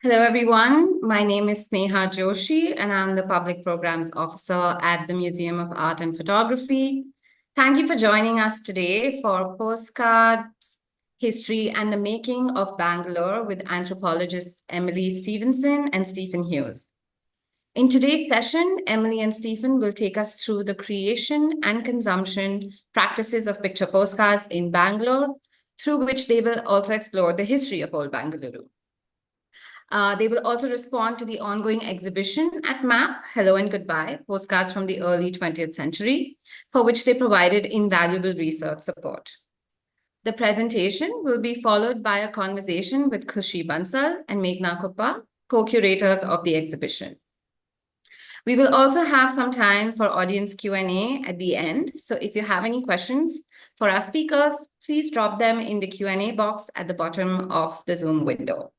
Hello, everyone. My name is Sneha Joshi, and I'm the Public Programs Officer at the Museum of Art and Photography. Thank you for joining us today for Postcards, History and the Making of Bangalore with anthropologists Emily Stevenson and Stephen Hughes. In today's session, Emily and Stephen will take us through the creation and consumption practices of picture postcards in Bangalore, through which they will also explore the history of old Bangalore. They will also respond to the ongoing exhibition at MAP, Hello and Goodbye, Postcards from the Early 20th Century, for which they provided invaluable research support. The presentation will be followed by a conversation with Khushi Bansal and Meghna Kuppa, co-curators of the exhibition. We will also have some time for audience Q&A at the end. So if you have any questions for our speakers, please drop them in the Q&A box at the bottom of the Zoom window.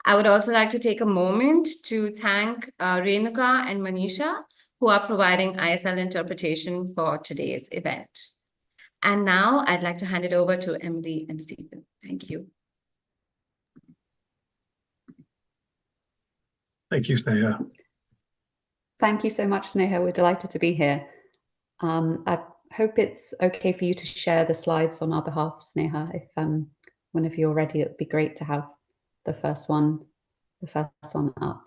I would also like to take a moment to thank Renuka and Manisha, who are providing ISL interpretation for today's event. And now I'd like to hand it over to Emily and Stephen. Thank you. Thank you, Sneha. Thank you so much, Sneha. We're delighted to be here. I hope it's okay for you to share the slides on our behalf, Sneha. If whenever you're ready, it would be great to have the first one up.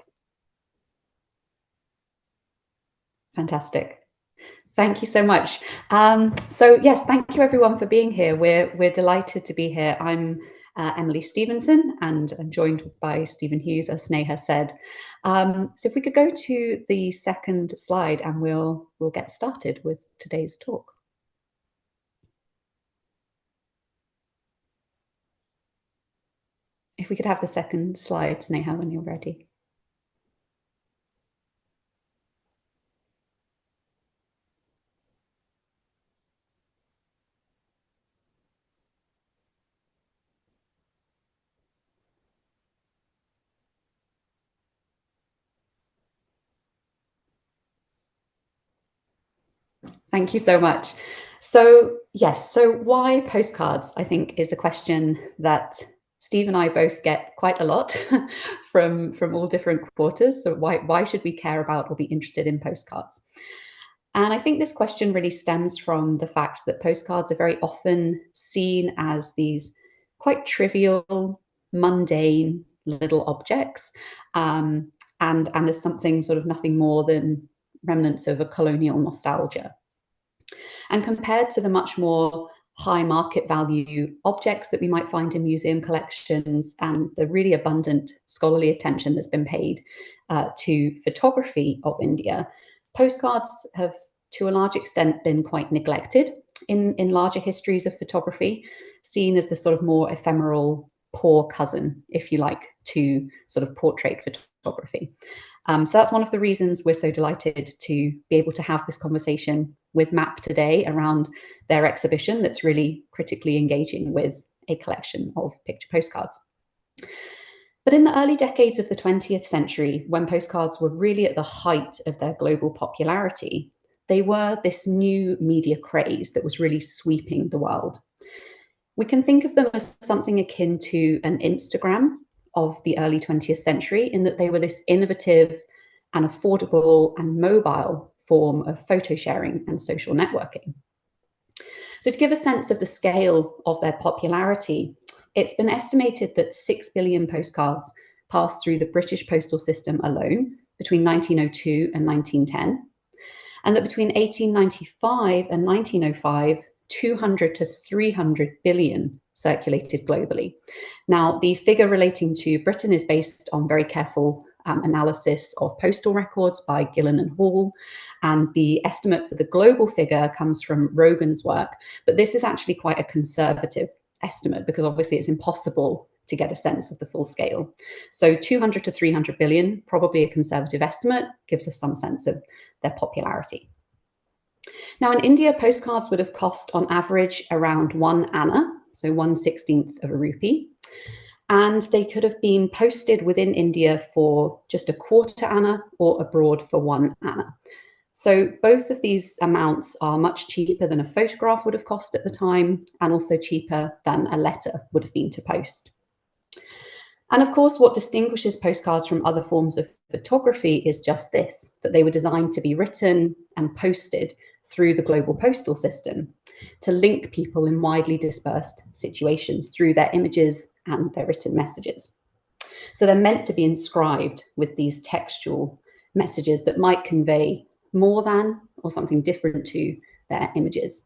Fantastic. Thank you so much. So yes, thank you everyone for being here. We're delighted to be here. I'm Emily Stevenson, and I'm joined by Stephen Hughes, as Sneha said. So if we could go to the second slide, and we'll get started with today's talk. If we could have the second slide, Sneha, when you're ready. Thank you so much. So yes, so why postcards, I think, is a question that Steve and I both get quite a lot from all different quarters. So why should we care about or be interested in postcards? And I think this question really stems from the fact that postcards are very often seen as these quite trivial, mundane little objects, and as something sort of nothing more than remnants of a colonial nostalgia. And compared to the much more high market value objects that we might find in museum collections and the really abundant scholarly attention that's been paid to photography of India, postcards have to a large extent been quite neglected in larger histories of photography, seen as the sort of more ephemeral poor cousin, if you like, to sort of portrait photography. So that's one of the reasons we're so delighted to be able to have this conversation with MAP today around their exhibition that's really critically engaging with a collection of picture postcards. But in the early decades of the 20th century, when postcards were really at the height of their global popularity, they were this new media craze that was really sweeping the world. We can think of them as something akin to an Instagram of the early 20th century, in that they were this innovative and affordable and mobile form of photo sharing and social networking. So to give a sense of the scale of their popularity, it's been estimated that 6 billion postcards passed through the British postal system alone between 1902 and 1910, and that between 1895 and 1905, 200 to 300 billion circulated globally. Now, the figure relating to Britain is based on very careful analysis of postal records by Gillen and Hall, and the estimate for the global figure comes from Rogan's work, but this is actually quite a conservative estimate because obviously it's impossible to get a sense of the full scale. So 200 to 300 billion, probably a conservative estimate, gives us some sense of their popularity. Now in India, postcards would have cost on average around 1 anna, so 1/16th of a rupee. And they could have been posted within India for just a quarter anna or abroad for 1 anna. So both of these amounts are much cheaper than a photograph would have cost at the time, and also cheaper than a letter would have been to post. And of course, what distinguishes postcards from other forms of photography is just this, that they were designed to be written and posted through the global postal system to link people in widely dispersed situations through their images and their written messages. So they're meant to be inscribed with these textual messages that might convey more than or something different to their images.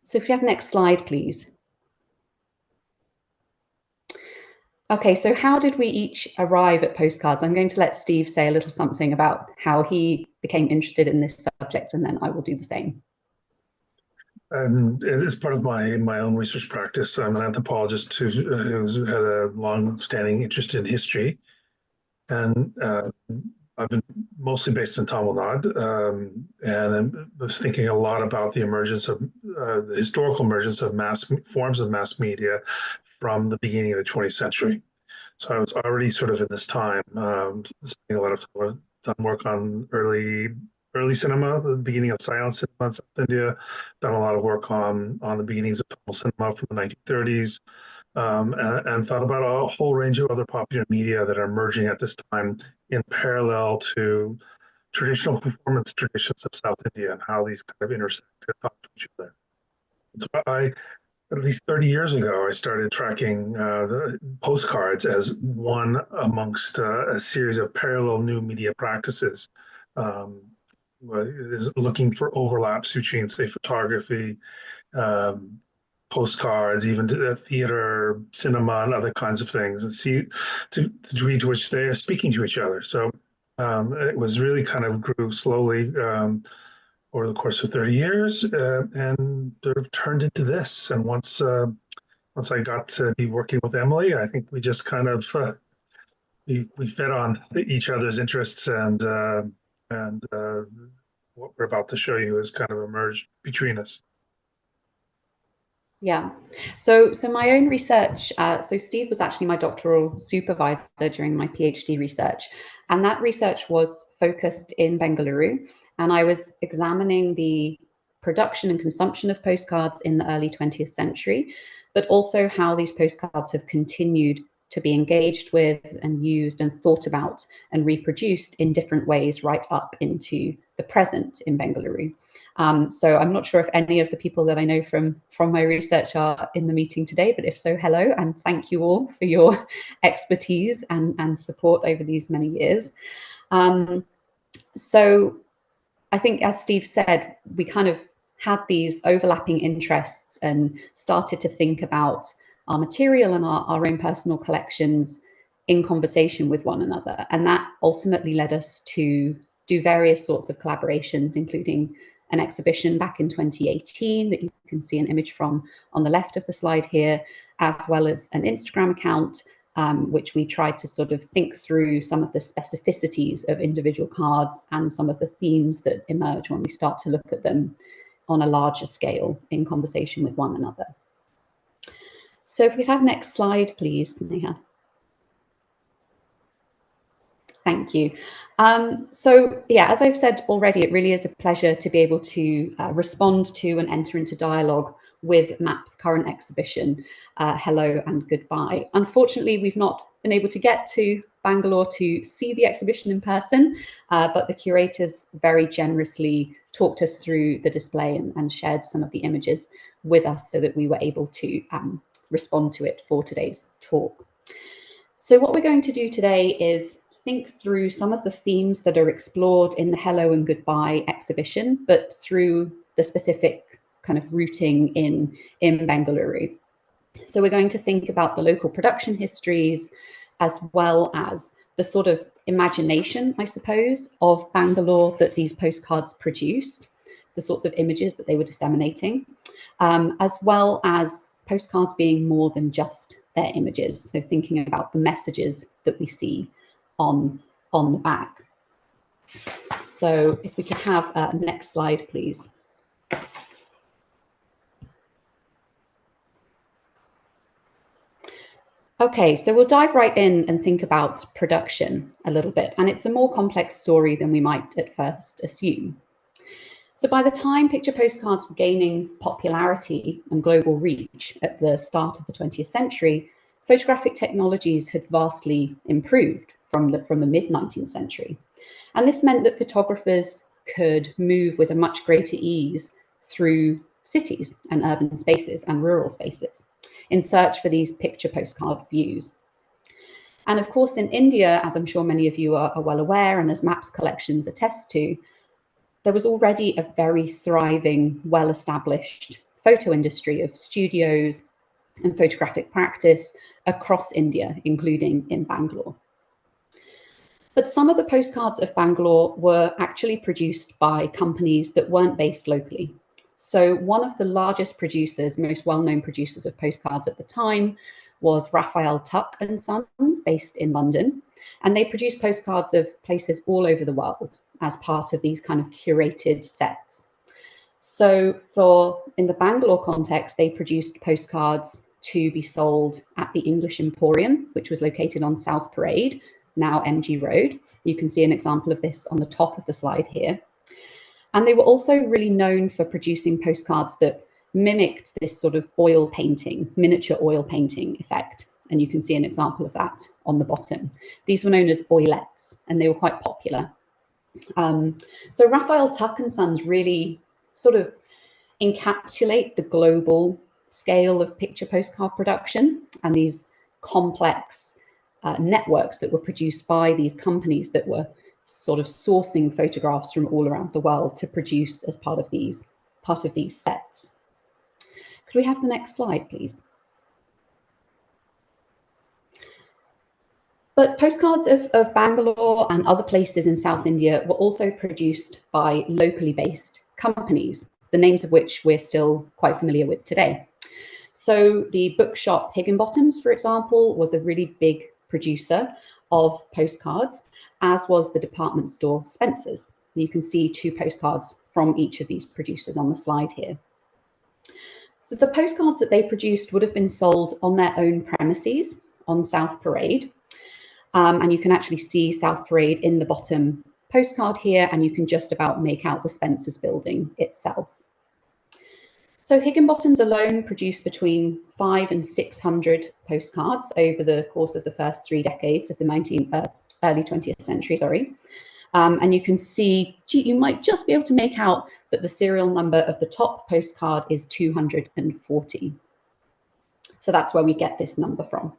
So if you have next slide, please. Okay, so how did we each arrive at postcards? I'm going to let Steve say a little something about how he became interested in this subject, and then I will do the same. And as part of my own research practice, I'm an anthropologist who's had a long-standing interest in history, and I've been mostly based in Tamil Nadu, and I was thinking a lot about the emergence of the historical emergence of forms of mass media from the beginning of the 20th century. So I was already sort of in this time, spending a lot of time done work on early cinema, the beginning of silent cinema in South India, done a lot of work on the beginnings of Tamil cinema from the 1930s, and thought about a whole range of other popular media that are emerging at this time in parallel to traditional performance traditions of South India and how these kind of intersect and talk to each other. So at least 30 years ago, I started tracking the postcards as one amongst a series of parallel new media practices. Is looking for overlaps between, say, photography, postcards, even to theater, cinema, and other kinds of things, and see to the degree to which they are speaking to each other. So it was really kind of grew slowly over the course of 30 years, and sort of turned into this. And once I got to be working with Emily, I think we just kind of we fed on each other's interests, and what we're about to show you has kind of emerged between us. Yeah. So my own research, so Steve was actually my doctoral supervisor during my PhD research, and that research was focused in Bengaluru, and I was examining the production and consumption of postcards in the early 20th century, but also how these postcards have continued to be engaged with and used and thought about and reproduced in different ways right up into the present in Bengaluru. So I'm not sure if any of the people that I know from my research are in the meeting today, but if so, hello, and thank you all for your expertise and support over these many years. So I think, as Steve said, we kind of had these overlapping interests and started to think about our material and our own personal collections in conversation with one another. And that ultimately led us to do various sorts of collaborations, including an exhibition back in 2018 that you can see an image from on the left of the slide here, as well as an Instagram account, which we tried to sort of think through some of the specificities of individual cards and some of the themes that emerge when we start to look at them on a larger scale in conversation with one another. So if we have next slide, please, Neha. Thank you. So yeah, as I've said already, it really is a pleasure to be able to respond to and enter into dialogue with MAP's current exhibition, Hello and Goodbye. Unfortunately, we've not been able to get to Bangalore to see the exhibition in person, but the curators very generously talked us through the display and shared some of the images with us so that we were able to respond to it for today's talk. So what we're going to do today is think through some of the themes that are explored in the Hello and Goodbye exhibition, but through the specific kind of rooting in Bengaluru. So we're going to think about the local production histories, as well as the sort of imagination, I suppose, of Bangalore that these postcards produced, the sorts of images that they were disseminating, as well as postcards being more than just their images. So thinking about the messages that we see on the back. So if we could have next slide, please. Okay, so we'll dive right in and think about production a little bit. And it's a more complex story than we might at first assume. So by the time picture postcards were gaining popularity and global reach at the start of the 20th century, photographic technologies had vastly improved from the mid-19th century. And this meant that photographers could move with a much greater ease through cities and urban spaces and rural spaces in search for these picture postcard views. And of course, in India, as I'm sure many of you are well aware, and as maps collections attest to, there was already a very thriving, well-established photo industry of studios and photographic practice across India, including in Bangalore. But some of the postcards of Bangalore were actually produced by companies that weren't based locally. So one of the largest producers, most well-known producers of postcards at the time, was Raphael Tuck and Sons, based in London. And they produced postcards of places all over the world as part of these kind of curated sets. So in the Bangalore context, they produced postcards to be sold at the English Emporium, which was located on South Parade, now MG Road. You can see an example of this on the top of the slide here. And they were also really known for producing postcards that mimicked this sort of oil painting, miniature oil painting effect. And you can see an example of that on the bottom. These were known as oilettes, and they were quite popular. So Raphael Tuck and Sons really sort of encapsulate the global scale of picture postcard production and these complex networks that were produced by these companies that were sort of sourcing photographs from all around the world to produce as part of these sets. Could we have the next slide, please? But postcards of Bangalore and other places in South India were also produced by locally based companies, the names of which we're still quite familiar with today. So the bookshop Higginbotham's, for example, was a really big producer of postcards, as was the department store Spencer's. You can see two postcards from each of these producers on the slide here. So the postcards that they produced would have been sold on their own premises on South Parade. And you can actually see South Parade in the bottom postcard here, and you can just about make out the Spencer's building itself. So Higginbotham's alone produced between 500 and 600 postcards over the course of the first 3 decades of the early 20th century, and you can see, you might just be able to make out that the serial number of the top postcard is 240. So that's where we get this number from.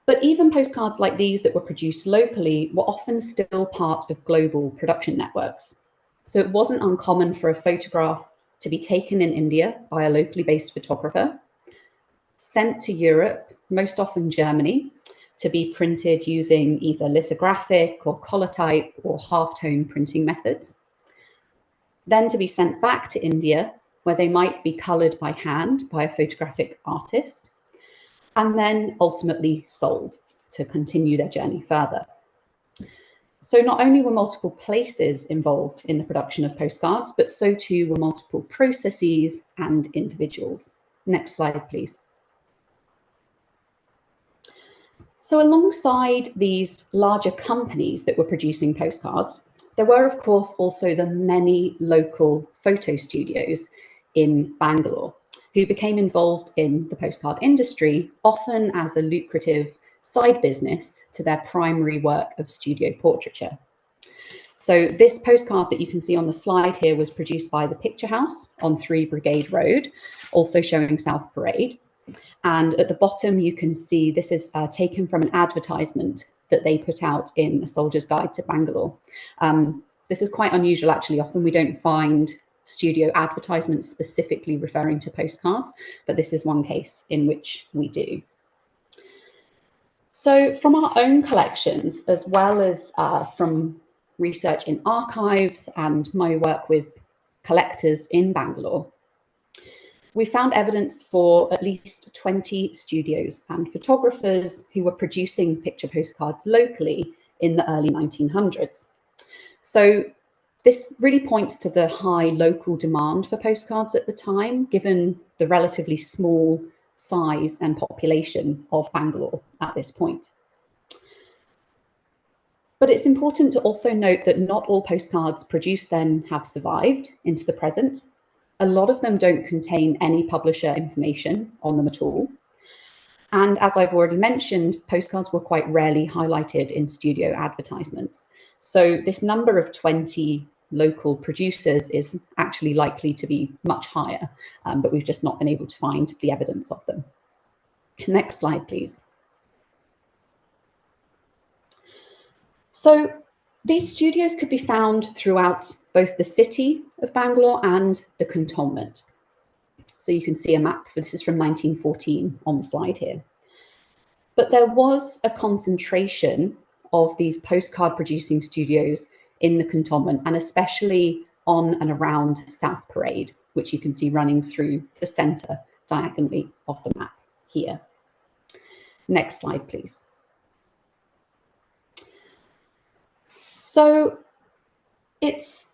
But even postcards like these that were produced locally were often still part of global production networks. So it wasn't uncommon for a photograph to be taken in India by a locally based photographer, sent to Europe, most often Germany, to be printed using either lithographic or collotype or halftone printing methods, then to be sent back to India, where they might be colored by hand by a photographic artist, and then ultimately sold to continue their journey further. So not only were multiple places involved in the production of postcards, but so too were multiple processes and individuals. Next slide, please. So alongside these larger companies that were producing postcards, there were, of course, also the many local photo studios in Bangalore who became involved in the postcard industry, often as a lucrative side business to their primary work of studio portraiture. So this postcard that you can see on the slide here was produced by the Picture House on 3 Brigade Road, also showing South Parade. And at the bottom, you can see this is taken from an advertisement that they put out in A Soldier's Guide to Bangalore. This is quite unusual, actually. Often we don't find studio advertisements specifically referring to postcards, but this is one case in which we do. So from our own collections, as well as from research in archives and my work with collectors in Bangalore, we found evidence for at least 20 studios and photographers who were producing picture postcards locally in the early 1900s. So this really points to the high local demand for postcards at the time, given the relatively small size and population of Bangalore at this point. But it's important to also note that not all postcards produced then have survived into the present. A lot of them don't contain any publisher information on them at all. And as I've already mentioned, postcards were quite rarely highlighted in studio advertisements. So this number of 20 local producers is actually likely to be much higher, but we've just not been able to find the evidence of them. Next slide, please. So these studios could be found throughout both the city of Bangalore and the cantonment. So you can see a map for this is from 1914 on the slide here. But there was a concentration of these postcard producing studios in the cantonment, and especially on and around South Parade, which you can see running through the centre diagonally of the map here. Next slide, please. So it's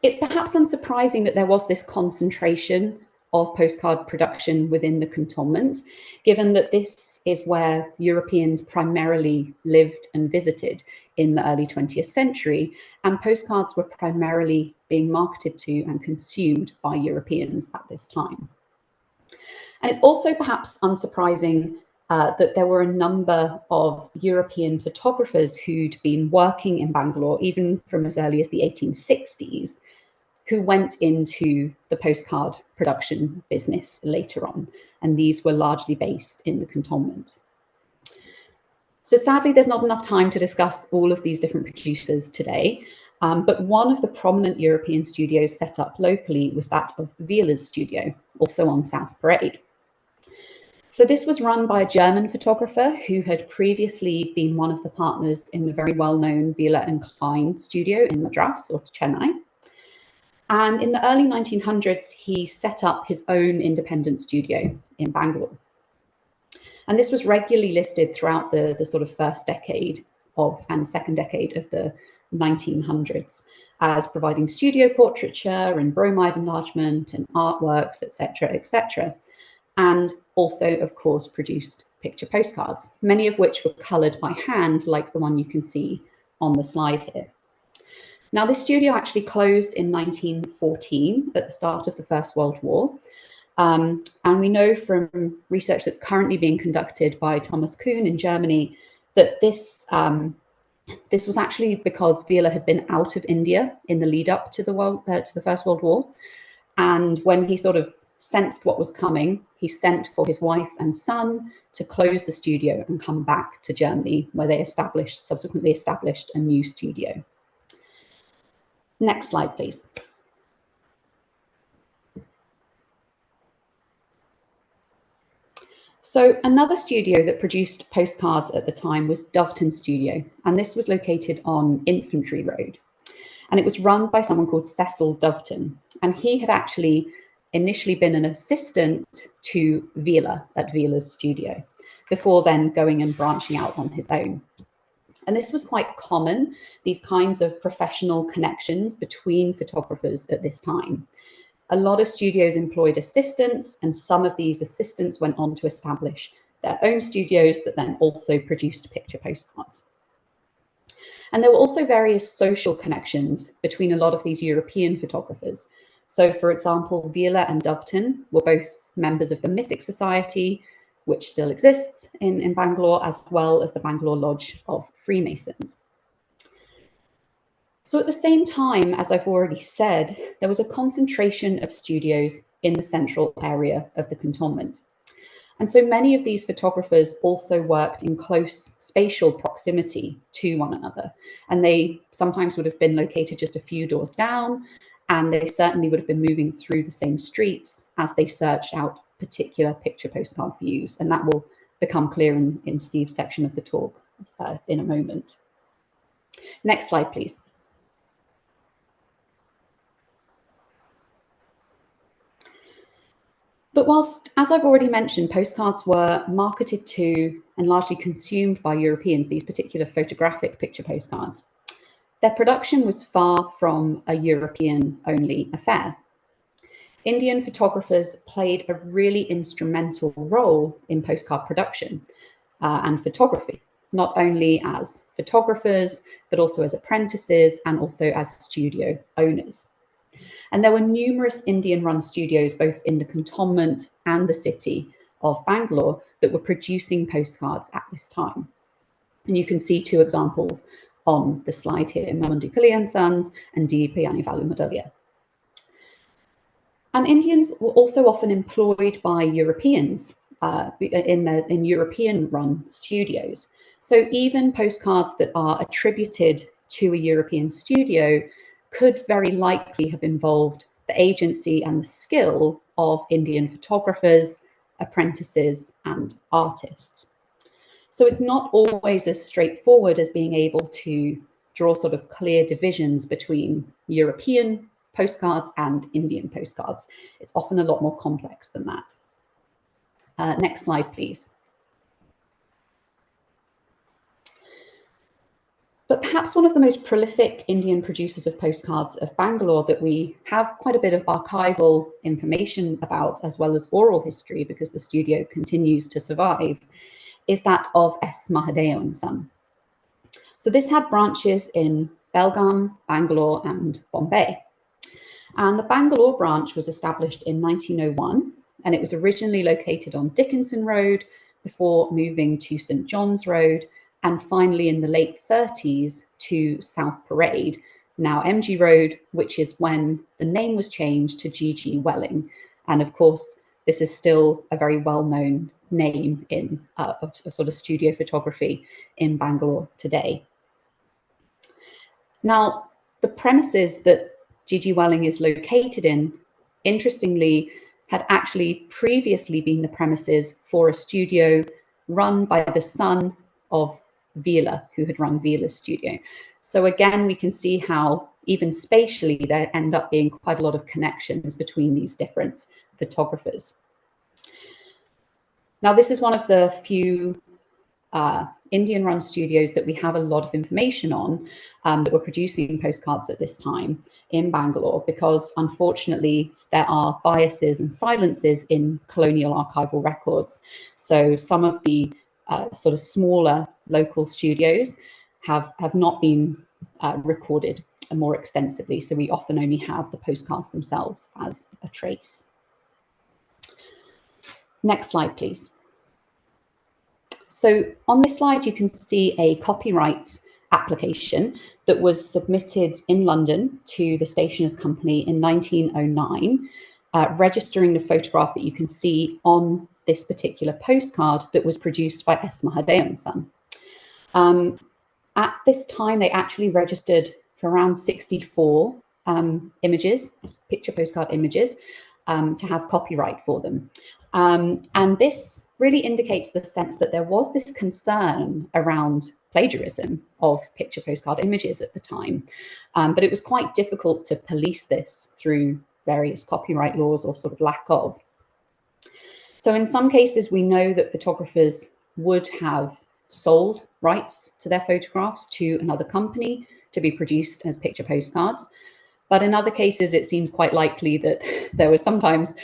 perhaps unsurprising that there was this concentration of postcard production within the cantonment, given that this is where Europeans primarily lived and visited in the early 20th century, and postcards were primarily being marketed to and consumed by Europeans at this time. And it's also perhaps unsurprising that there were a number of European photographers who'd been working in Bangalore, even from as early as the 1860s, who went into the postcard production business later on. And these were largely based in the cantonment. So sadly, there's not enough time to discuss all of these different producers today. But one of the prominent European studios set up locally was that of Wieler's studio, also on South Parade. So this was run by a German photographer who had previously been one of the partners in the very well-known Wieler and Klein studio in Madras or Chennai. And in the early 1900s, he set up his own independent studio in Bangalore. And this was regularly listed throughout the sort of first decade of and second decade of the 1900s as providing studio portraiture and bromide enlargement and artworks, etc., and also, of course, produced picture postcards, many of which were coloured by hand, like the one you can see on the slide here. Now, this studio actually closed in 1914 at the start of the First World War. And we know from research that's currently being conducted by Thomas Kuhn in Germany that this was actually because Wieler had been out of India in the lead up to the First World War. And when he sort of sensed what was coming, he sent for his wife and son to close the studio and come back to Germany, where they subsequently established a new studio. Next slide, please. So another studio that produced postcards at the time was Doveton Studio, and this was located on Infantry Road. And it was run by someone called Cecil Doveton, and he had actually initially been an assistant to Wieler at Wieler's studio, before then going and branching out on his own. And this was quite common, these kinds of professional connections between photographers at this time. A lot of studios employed assistants, and some of these assistants went on to establish their own studios that then also produced picture postcards. And there were also various social connections between a lot of these European photographers. So, for example, Wieler and Doveton were both members of the Mythic Society, which still exists in Bangalore, as well as the Bangalore Lodge of Freemasons. So at the same time, as I've already said, there was a concentration of studios in the central area of the cantonment. And so many of these photographers also worked in close spatial proximity to one another. And they sometimes would have been located just a few doors down, and they certainly would have been moving through the same streets as they searched out particular picture postcard views. And that will become clear in Steve's section of the talk in a moment. Next slide, please. But whilst, as I've already mentioned, postcards were marketed to and largely consumed by Europeans, these particular photographic picture postcards, their production was far from a European-only affair. Indian photographers played a really instrumental role in postcard production and photography, not only as photographers, but also as apprentices and also as studio owners. And there were numerous Indian-run studios, both in the cantonment and the city of Bangalore that were producing postcards at this time. And you can see two examples on the slide here, Mamundi Pillai and Sons and D. Payanivalu Madalya. And Indians were also often employed by Europeans in European-run studios. So even postcards that are attributed to a European studio could very likely have involved the agency and the skill of Indian photographers, apprentices, and artists. So it's not always as straightforward as being able to draw sort of clear divisions between European postcards and Indian postcards. It's often a lot more complex than that. Next slide, please. But perhaps one of the most prolific Indian producers of postcards of Bangalore that we have quite a bit of archival information about, as well as oral history, because the studio continues to survive, is that of S. Mahadev and Son. So this had branches in Belgaum, Bangalore, and Bombay. And the Bangalore branch was established in 1901, and it was originally located on Dickinson Road before moving to St. John's Road, and finally in the late 30s to South Parade, now MG Road, which is when the name was changed to G.G. Welling. And of course, this is still a very well-known name in of sort of studio photography in Bangalore today. Now, the premises that G.G. Welling is located in, interestingly, had actually previously been the premises for a studio run by the son of Vila, who had run Vila's studio. So again, we can see how even spatially there end up being quite a lot of connections between these different photographers. Now, this is one of the few Indian-run studios that we have a lot of information on that were producing postcards at this time in Bangalore, because unfortunately there are biases and silences in colonial archival records. So some of the sort of smaller local studios have not been recorded more extensively. So we often only have the postcards themselves as a trace. Next slide, please. So on this slide, you can see a copyright application that was submitted in London to the Stationers' Company in 1909, registering the photograph that you can see on this particular postcard that was produced by S. Mahadev and Son. At this time, they actually registered for around 64 images, picture postcard images, to have copyright for them. And this really indicates the sense that there was this concern around plagiarism of picture postcard images at the time. But it was quite difficult to police this through various copyright laws or sort of lack of. So in some cases, we know that photographers would have sold rights to their photographs to another company to be produced as picture postcards. But in other cases, it seems quite likely that there was sometimes,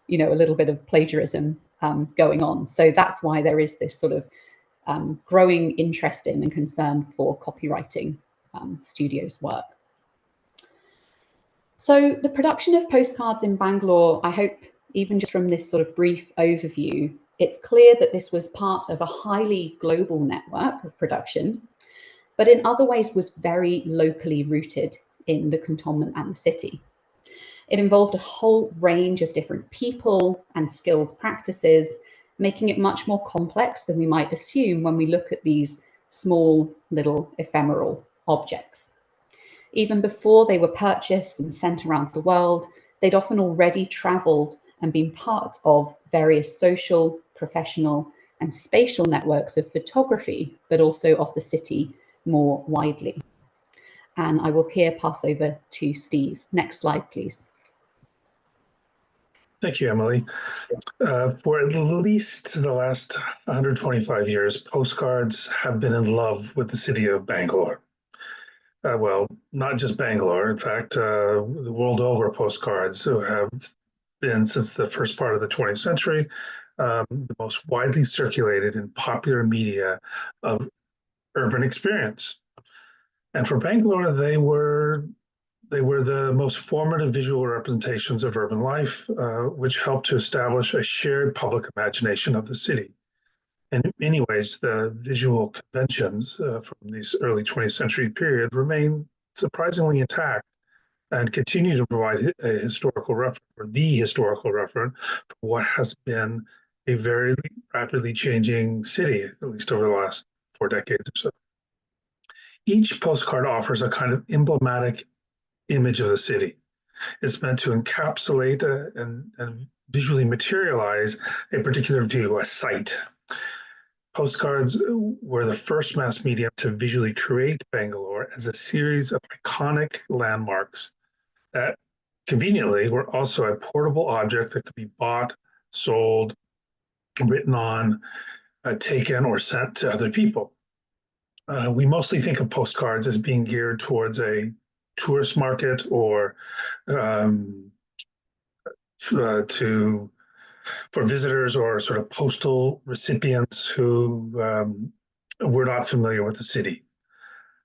you know, a little bit of plagiarism going on. So that's why there is this sort of growing interest in and concern for copyrighting studios' work. So the production of postcards in Bangalore, I hope, even just from this sort of brief overview, it's clear that this was part of a highly global network of production, but in other ways was very locally rooted in the cantonment and the city. It involved a whole range of different people and skilled practices, making it much more complex than we might assume when we look at these small little ephemeral objects. Even before they were purchased and sent around the world, they'd often already traveled and been part of various social, professional, and spatial networks of photography, but also of the city more widely. And I will here pass over to Steve. Next slide, please. Thank you, Emily. For at least the last 125 years, postcards have been in love with the city of Bangalore. Well, not just Bangalore. In fact, the world over, postcards have been, since the first part of the 20th century, the most widely circulated in popular media of urban experience. And for Bangalore, they were they were the most formative visual representations of urban life, which helped to establish a shared public imagination of the city. And in many ways, the visual conventions from this early 20th century period remain surprisingly intact and continue to provide a historical reference, or the historical reference, for what has been a very rapidly changing city, at least over the last 4 decades or so. Each postcard offers a kind of emblematic image of the city. It's meant to encapsulate and visually materialize a particular view, a site. Postcards were the first mass medium to visually create Bangalore as a series of iconic landmarks that conveniently were also a portable object that could be bought, sold, written on, taken, or sent to other people. We mostly think of postcards as being geared towards a tourist market or um, for visitors or sort of postal recipients who were not familiar with the city.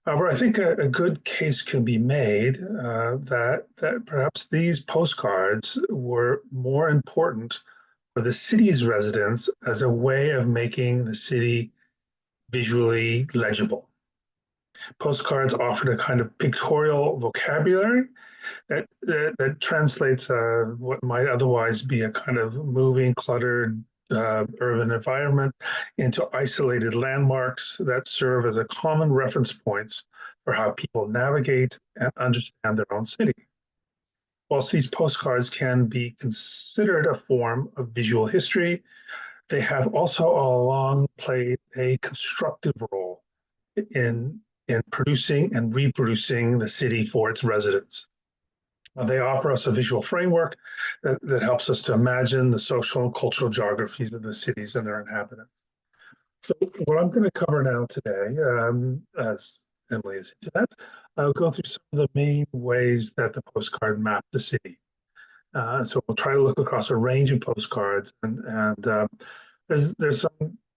However, I think a good case can be made that perhaps these postcards were more important for the city's residents as a way of making the city visually legible. Postcards offered a kind of pictorial vocabulary that translates what might otherwise be a kind of moving, cluttered urban environment into isolated landmarks that serve as a common reference points for how people navigate and understand their own city. Whilst these postcards can be considered a form of visual history, they have also all along played a constructive role in producing and reproducing the city for its residents. They offer us a visual framework that helps us to imagine the social and cultural geographies of the cities and their inhabitants. So what I'm going to cover now today, as Emily has hinted at, I'll go through some of the main ways that the postcard map the city. So we'll try to look across a range of postcards, and there's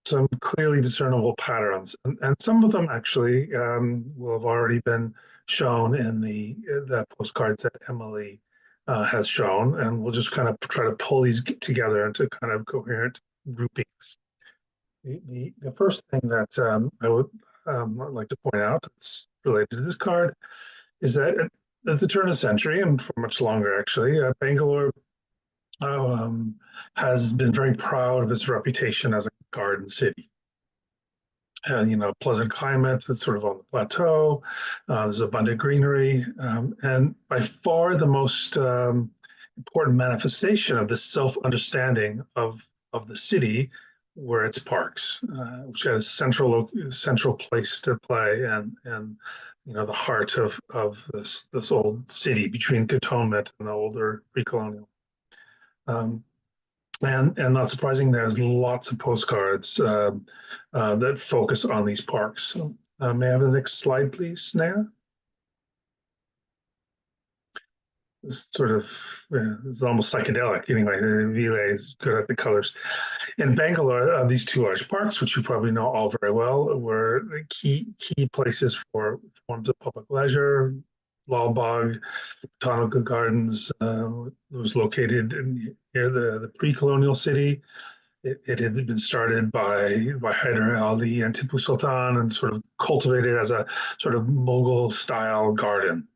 some clearly discernible patterns, and some of them actually will have already been shown in the postcards that Emily has shown, and we'll just kind of try to pull these together into kind of coherent groupings. The first thing that I would like to point out that's related to this card is that at the turn of the century, and for much longer actually, Bangalore has been very proud of its reputation as a garden city. And, pleasant climate, it's sort of on the plateau, there's abundant greenery, and by far the most important manifestation of this self-understanding of the city were its parks, which had a central place to play, and the heart of this old city between Cantonment and the older pre-colonial. And not surprising, there's lots of postcards that focus on these parks. So, may I have the next slide, please, Sneha? It's sort of, it's almost psychedelic anyway. The Ville is good at the colors. In Bangalore, these two large parks, which you probably know all very well, were the key places for forms of public leisure. Lal Bagh Botanical Gardens was located near the pre-colonial city. It had been started by Hyder Ali and Tipu Sultan and sort of cultivated as a sort of Mughal-style garden.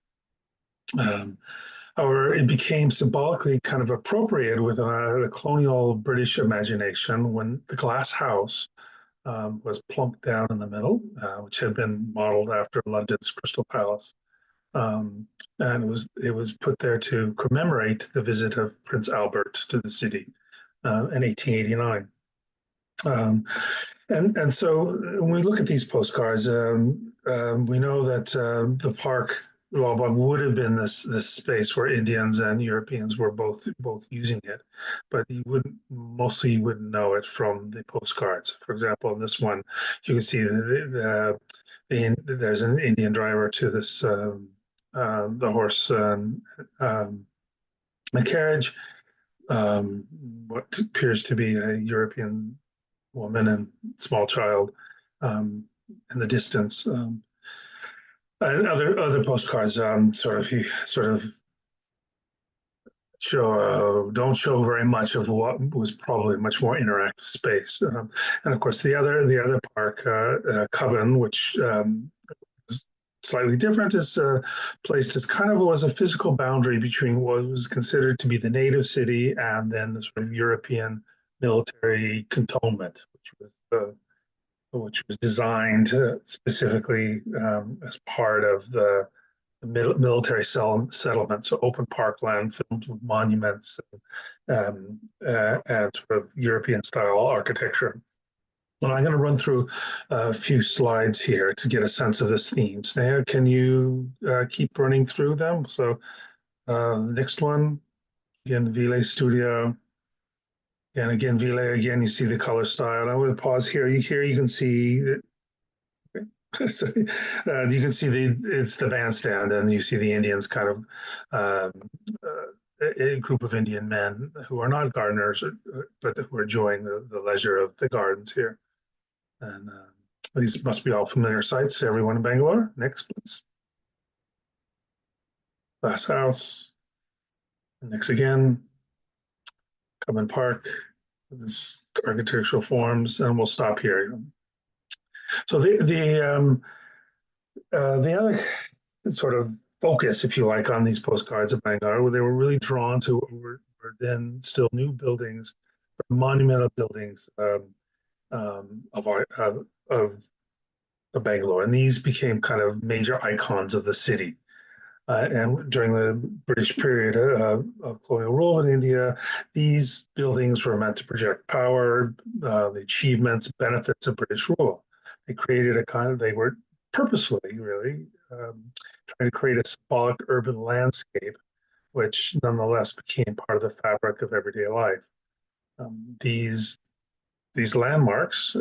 However, it became symbolically kind of appropriated within the colonial British imagination when the glass house was plunked down in the middle, which had been modeled after London's Crystal Palace. And it was put there to commemorate the visit of Prince Albert to the city in 1889. And so when we look at these postcards, we know that the park Lal Bagh would have been this space where Indians and Europeans were both using it, but you wouldn't know it from the postcards. For example, in this one, you can see there's an Indian driver to this the horse and carriage. What appears to be a European woman and small child in the distance. And other postcards, sort of don't show very much of what was probably much more interactive space. And of course, the other park, Cubbon, which is slightly different, is placed as kind of was a physical boundary between what was considered to be the native city and then the sort of European military cantonment, which was designed specifically as part of the military settlement, so open parkland filled with monuments and sort of European style architecture. And I'm going to run through a few slides here to get a sense of this theme. Sneha, can you keep running through them? So next one, again, Ville Studio. And again, Ville, again, you see the color style. I'm going to pause here. Here you can see so, you can see it's the bandstand, and you see the Indians kind of a group of Indian men who are not gardeners, but who are enjoying the leisure of the gardens here. And these must be all familiar sights to everyone in Bangalore. Next, please. Glass House. Next again, Cubbon Park. This architectural forms, and we'll stop here. So the other sort of focus, if you like, on these postcards of Bangalore, where they were really drawn to what were then still new buildings, monumental buildings of Bangalore, and these became kind of major icons of the city. And during the British period of colonial rule in India, these buildings were meant to project power, the achievements, benefits of British rule. They were purposefully, really, trying to create a symbolic urban landscape, which nonetheless became part of the fabric of everyday life. These landmarks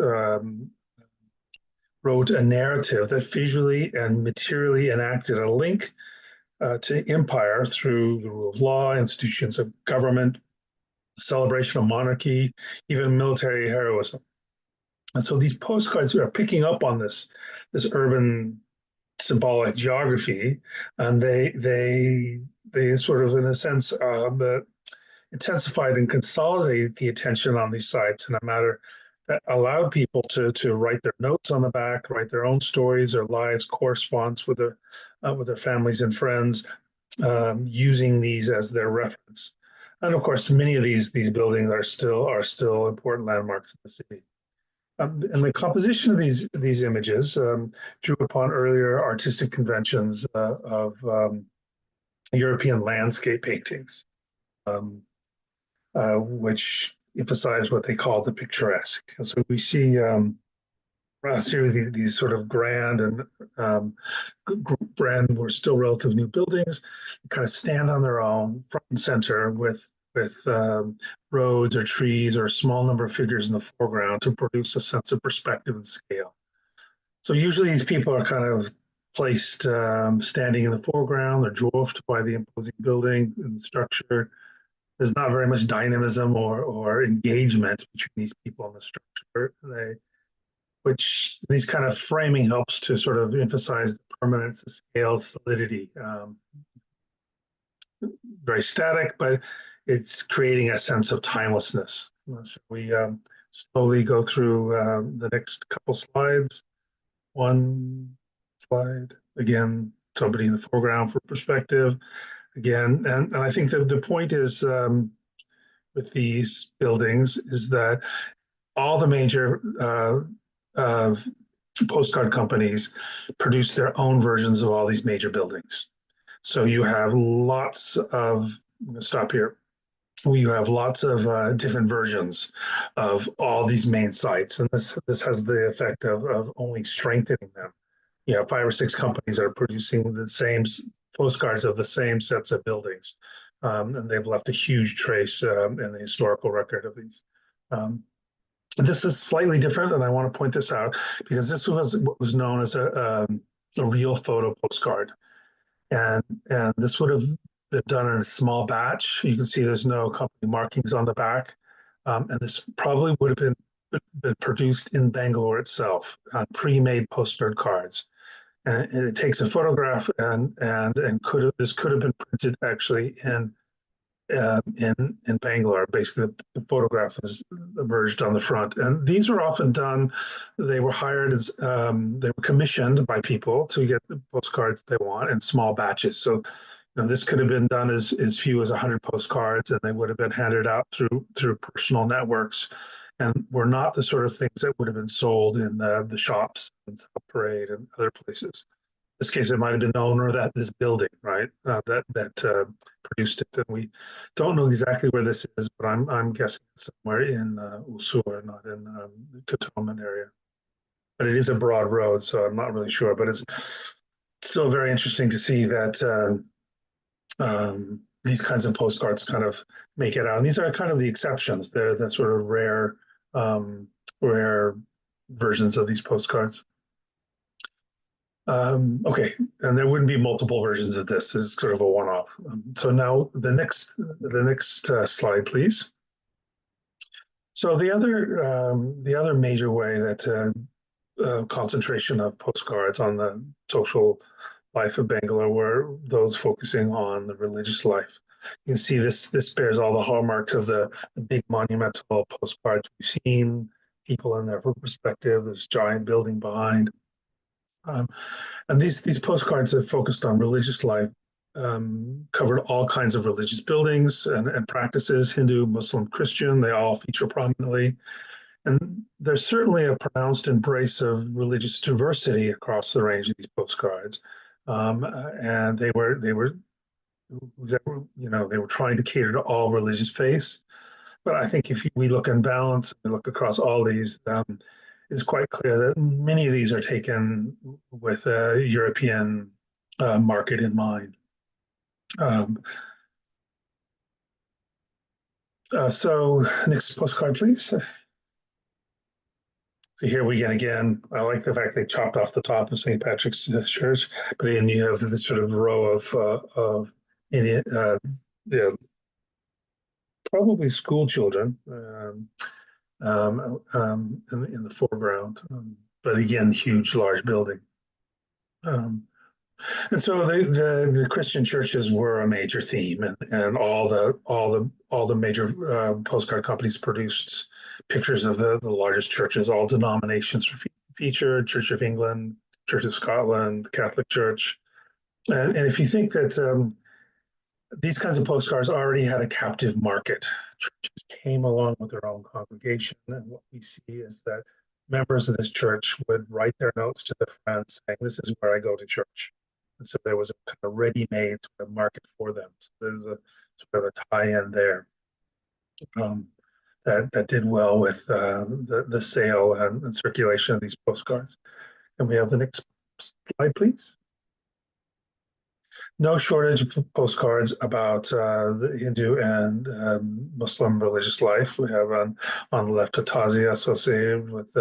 wrote a narrative that visually and materially enacted a link to empire through the rule of law, institutions of government, celebration of monarchy, even military heroism. And so these postcards are picking up on this urban symbolic geography, and they sort of, in a sense, intensified and consolidated the attention on these sites in a manner that allowed people to write their notes on the back, write their own stories, their lives, correspondence with their families and friends, using these as their reference. And of course, many of these buildings are still important landmarks in the city. And the composition of these images drew upon earlier artistic conventions of European landscape paintings, which emphasize what they call the picturesque. And so we see a series of these sort of grand were still relative new buildings, kind of stand on their own, front and center, with roads or trees or a small number of figures in the foreground to produce a sense of perspective and scale. So usually these people are kind of placed standing in the foreground. They're dwarfed by the imposing building and the structure. There's not very much dynamism or engagement between these people and the structure. Which these kind of framing helps to sort of emphasize the permanence, the scale, solidity. Very static, but it's creating a sense of timelessness. So we slowly go through the next couple slides. One slide, again, somebody in the foreground for perspective. Again, and I think that the point is with these buildings is that all the major postcard companies produce their own versions of all these major buildings. So you have lots of, I'm going to stop here. You have lots of different versions of all these main sites, and this has the effect of only strengthening them. You have 5 or 6 companies that are producing the same postcards of the same sets of buildings, and they've left a huge trace in the historical record of these. This is slightly different, and I want to point this out because this was what was known as a real photo postcard, and this would have been done in a small batch. You can see there's no company markings on the back, and this probably would have been produced in Bangalore itself on pre-made postcard cards. and it takes a photograph, and this could have been printed actually in Bangalore. Basically, the photograph is emerged on the front, and these were often done. They were hired as they were commissioned by people to get the postcards they want in small batches. So, this could have been done as few as 100 postcards, and they would have been handed out through personal networks, and were not the sort of things that would have been sold in the shops and South Parade and other places. This case, it might have been the owner of this building, right? That produced it, and we don't know exactly where this is, but I'm guessing it's somewhere in Usur, not in the Cantonment area. But it is a broad road, so I'm not really sure. But it's still very interesting to see that these kinds of postcards kind of make it out. And these are kind of the exceptions. They're the sort of rare versions of these postcards. Okay, and there wouldn't be multiple versions of this. This is sort of a one-off. So now the next slide, please. So the other major way that concentration of postcards on the social life of Bangalore were those focusing on the religious life. You can see this bears all the hallmarks of the big monumental postcards we've seen, people in their perspective, this giant building behind. And these postcards that focused on religious life covered all kinds of religious buildings and practices, Hindu, Muslim, Christian. They all feature prominently. And there's certainly a pronounced embrace of religious diversity across the range of these postcards. And they were trying to cater to all religious faiths. But I think if we look in balance and look across all these, it's quite clear that many of these are taken with a European market in mind. So next postcard, please. So here we again, I like the fact they chopped off the top of St. Patrick's Church, but then you have this sort of row of Indian, probably school children in the foreground, but again, huge, large building. And so the Christian churches were a major theme, and all the major postcard companies produced pictures of the largest churches. All denominations were featured: Church of England, Church of Scotland, Catholic Church. And if you think that these kinds of postcards already had a captive market, churches came along with their own congregation, and what we see is that members of this church would write their notes to their friends saying, "This is where I go to church." And so there was a kind of ready-made sort of market for them. So there's a sort of a tie-in there that did well with the sale and circulation of these postcards. Can we have the next slide, please? No shortage of postcards about the Hindu and Muslim religious life. We have on the left a tazia associated with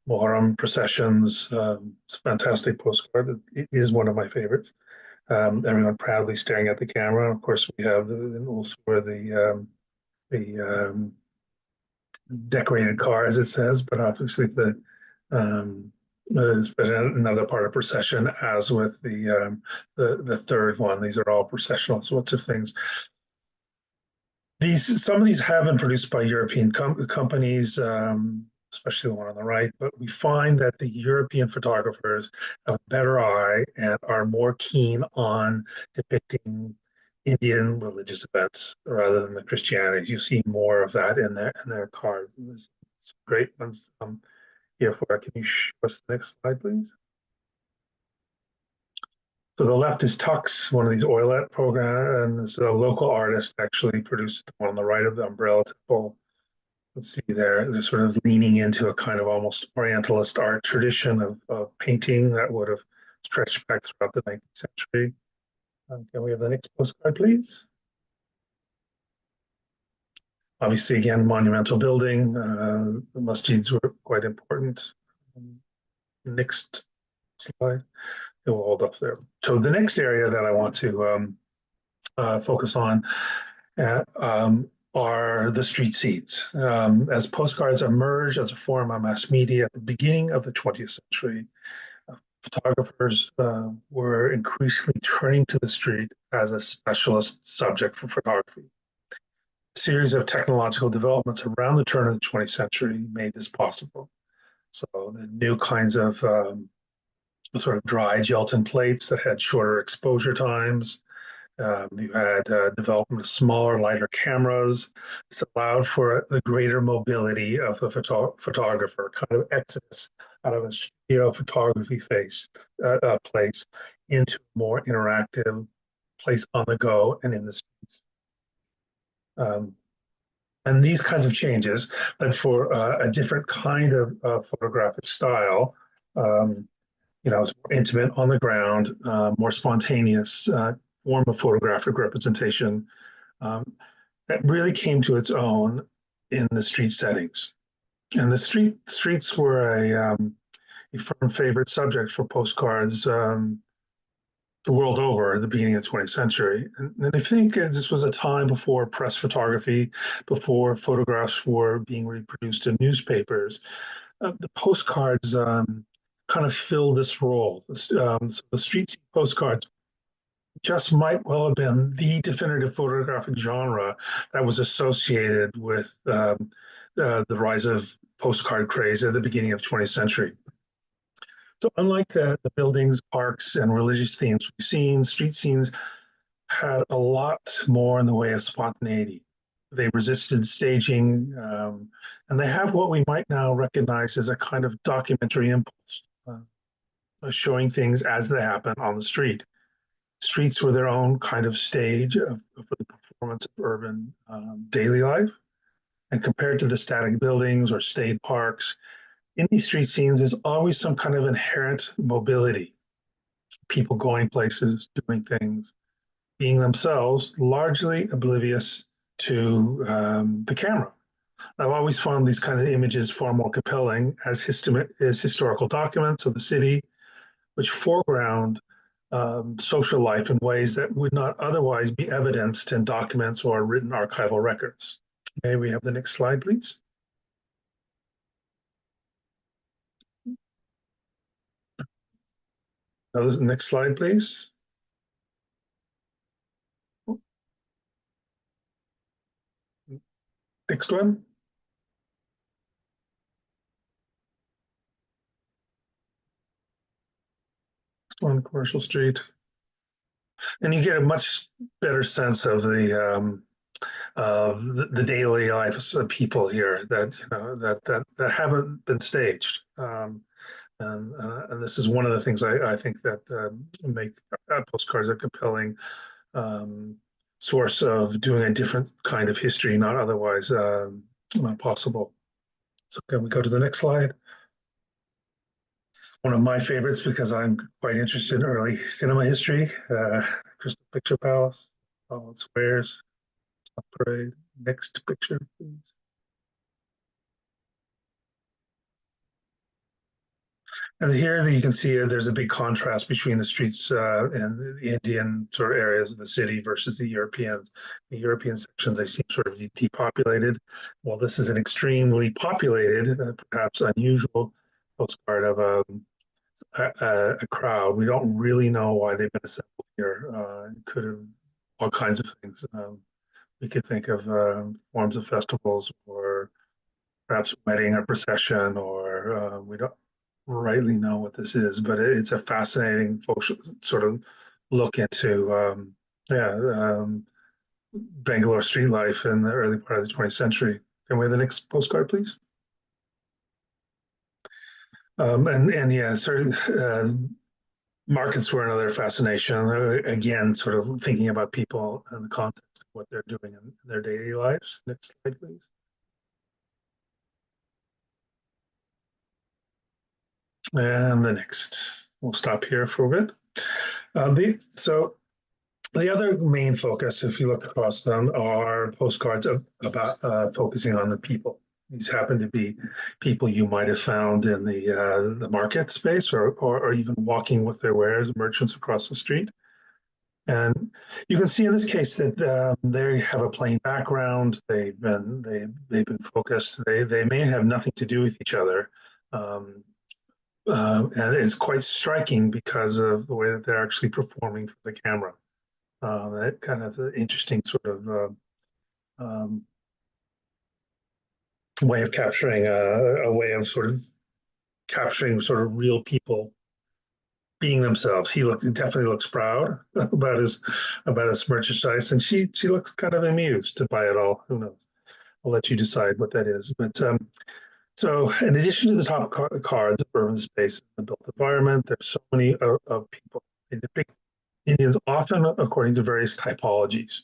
Muharram processions. It's a fantastic postcard. It is one of my favorites. Everyone proudly staring at the camera. Of course, we have also the decorated car, as it says, but obviously another part of procession, as with the third one. These are all processional sorts of things. Some of these have been produced by European companies, especially the one on the right, but we find that the European photographers have a better eye and are more keen on depicting Indian religious events rather than the Christianity. You see more of that in their cards. It's great ones here for it. Can you show us the next slide, please? So the left is Tux, one of these oilette programs, and this is a local artist actually produced the one on the right of the umbrella temple. Let's see there, they're sort of leaning into a kind of almost Orientalist art tradition of painting that would have stretched back throughout the 19th century. Can we have the next postcard, please? Obviously, again, monumental building. The masjids were quite important. Next slide. It will hold up there. So the next area that I want to focus on are the street scenes. As postcards emerged as a form of mass media at the beginning of the 20th century, Photographers were increasingly turning to the street as a specialist subject for photography. A series of technological developments around the turn of the 20th century made this possible. So the new kinds of sort of dry gelatin plates that had shorter exposure times. You had development of smaller, lighter cameras. This allowed for the greater mobility of the photographer, kind of exodus out of a studio photography place into a more interactive place on the go and in the streets. And these kinds of changes led for a different kind of photographic style. It's more intimate on the ground, more spontaneous form of photographic representation um, that really came to its own in the street settings. And the streets were a firm favorite subject for postcards the world over at the beginning of the 20th century. And I think this was a time before press photography, before photographs were being reproduced in newspapers. The postcards kind of fill this role. So the street scene postcards just might well have been the definitive photographic genre that was associated with the rise of postcard craze at the beginning of the 20th century. So unlike the buildings, parks, and religious themes we've seen, street scenes had a lot more in the way of spontaneity. They resisted staging, and they have what we might now recognize as a kind of documentary impulse, showing things as they happen on the street. Streets were their own kind of stage for the performance of urban daily life. And compared to the static buildings or staid parks, in these street scenes, there's always some kind of inherent mobility. People going places, doing things, being themselves largely oblivious to the camera. I've always found these kind of images far more compelling as historical documents of the city, which foreground social life in ways that would not otherwise be evidenced in documents or written archival records. May we have the next slide, please? Next slide, please. Next one. Next one, Commercial Street. And you get a much better sense of the daily lives of people here that haven't been staged. And this is one of the things I think that make postcards a compelling source of doing a different kind of history, not otherwise possible. So can we go to the next slide? One of my favorites because I'm quite interested in early cinema history. Crystal Picture Palace, Holland Squares, South Parade. Next picture, please. And here you can see there's a big contrast between the streets and the Indian sort of areas of the city versus the Europeans. The European sections, they seem sort of depopulated. Well, this is an extremely populated, perhaps unusual postcard of a crowd. We don't really know why they've been assembled here. It could have all kinds of things. We could think of forms of festivals or perhaps wedding or procession, or we don't rightly know what this is, but it's a fascinating sort of look into Bangalore street life in the early part of the 20th century. Can we have the next postcard, please? And yeah, sort of markets were another fascination. Again, sort of thinking about people and the context of what they're doing in their daily lives. Next slide, please. And the next, we'll stop here for a bit. So the other main focus, if you look across them, are postcards about focusing on the people. These happen to be people you might have found in the market space or even walking with their wares, merchants across the street. And you can see in this case that they have a plain background. They've been focused. They may have nothing to do with each other. and it's quite striking because of the way that they're actually performing for the camera. That kind of interesting sort of way of capturing a way of sort of capturing sort of real people being themselves. He definitely looks proud about his merchandise, and she looks kind of amused by it all. Who knows? I'll let you decide what that is. But so, in addition to the top cards of urban space and the built environment, there's so many of people. They depict Indians often according to various typologies,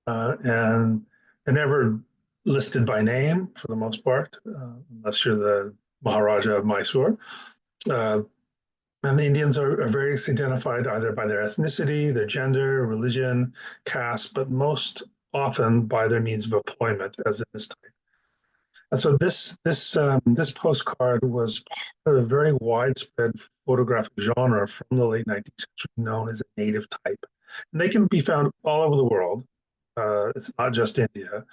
and they're never listed by name for the most part, unless you're the Maharaja of Mysore. Uh, and the Indians are various identified either by their ethnicity, their gender, religion, caste, but most often by their means of employment, as in this type. And so this postcard was part of a very widespread photographic genre from the late 19th century, known as a native type. And they can be found all over the world. It's not just India.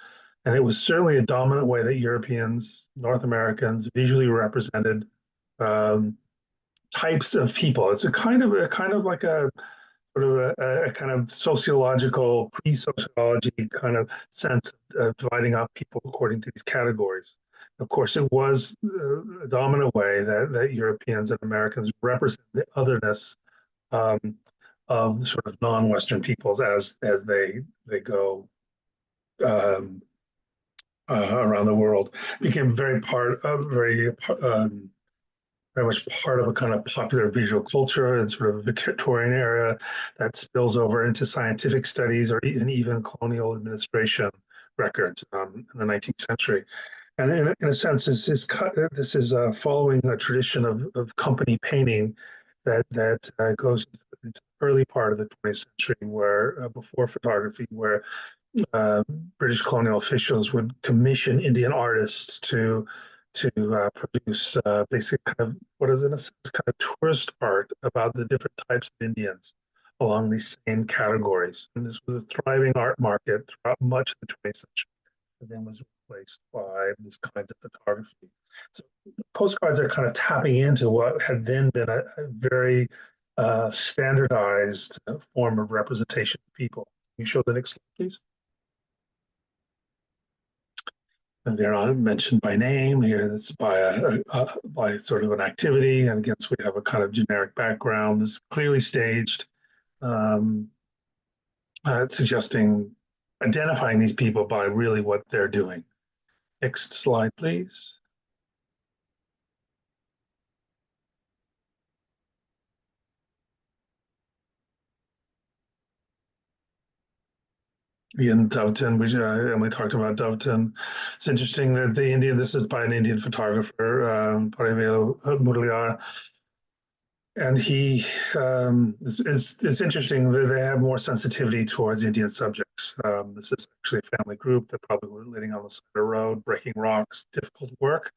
And it was certainly a dominant way that Europeans, North Americans visually represented um, types of people. It's a kind of like a sort of a kind of sociological, pre-sociology kind of sense of dividing up people according to these categories. Of course, it was a dominant way that Europeans and Americans represent the otherness um, of sort of non-Western peoples as they go um, around the world. Became very much part of a kind of popular visual culture and sort of Victorian era that spills over into scientific studies or even colonial administration records in the 19th century. And in a sense, this is following a tradition of company painting that goes into the early part of the 20th century, where before photography, where uh, British colonial officials would commission Indian artists to produce basic kind of what is in a sense kind of tourist art about the different types of Indians along these same categories. And this was a thriving art market throughout much of the 20th century, and then was replaced by these kinds of photography. So postcards are kind of tapping into what had then been a very standardized form of representation of people. Can you show the next slide, please? And they're not mentioned by name here. It's by sort of an activity, and again, so we have a kind of generic background. This is clearly staged, um, suggesting identifying these people by really what they're doing. Next slide, please. In Doveton, Emily talked about Doveton. It's interesting that this is by an Indian photographer, Parivelu Muraliar, and it's interesting that they have more sensitivity towards Indian subjects. This is actually a family group that probably were living on the side of the road, breaking rocks, difficult work.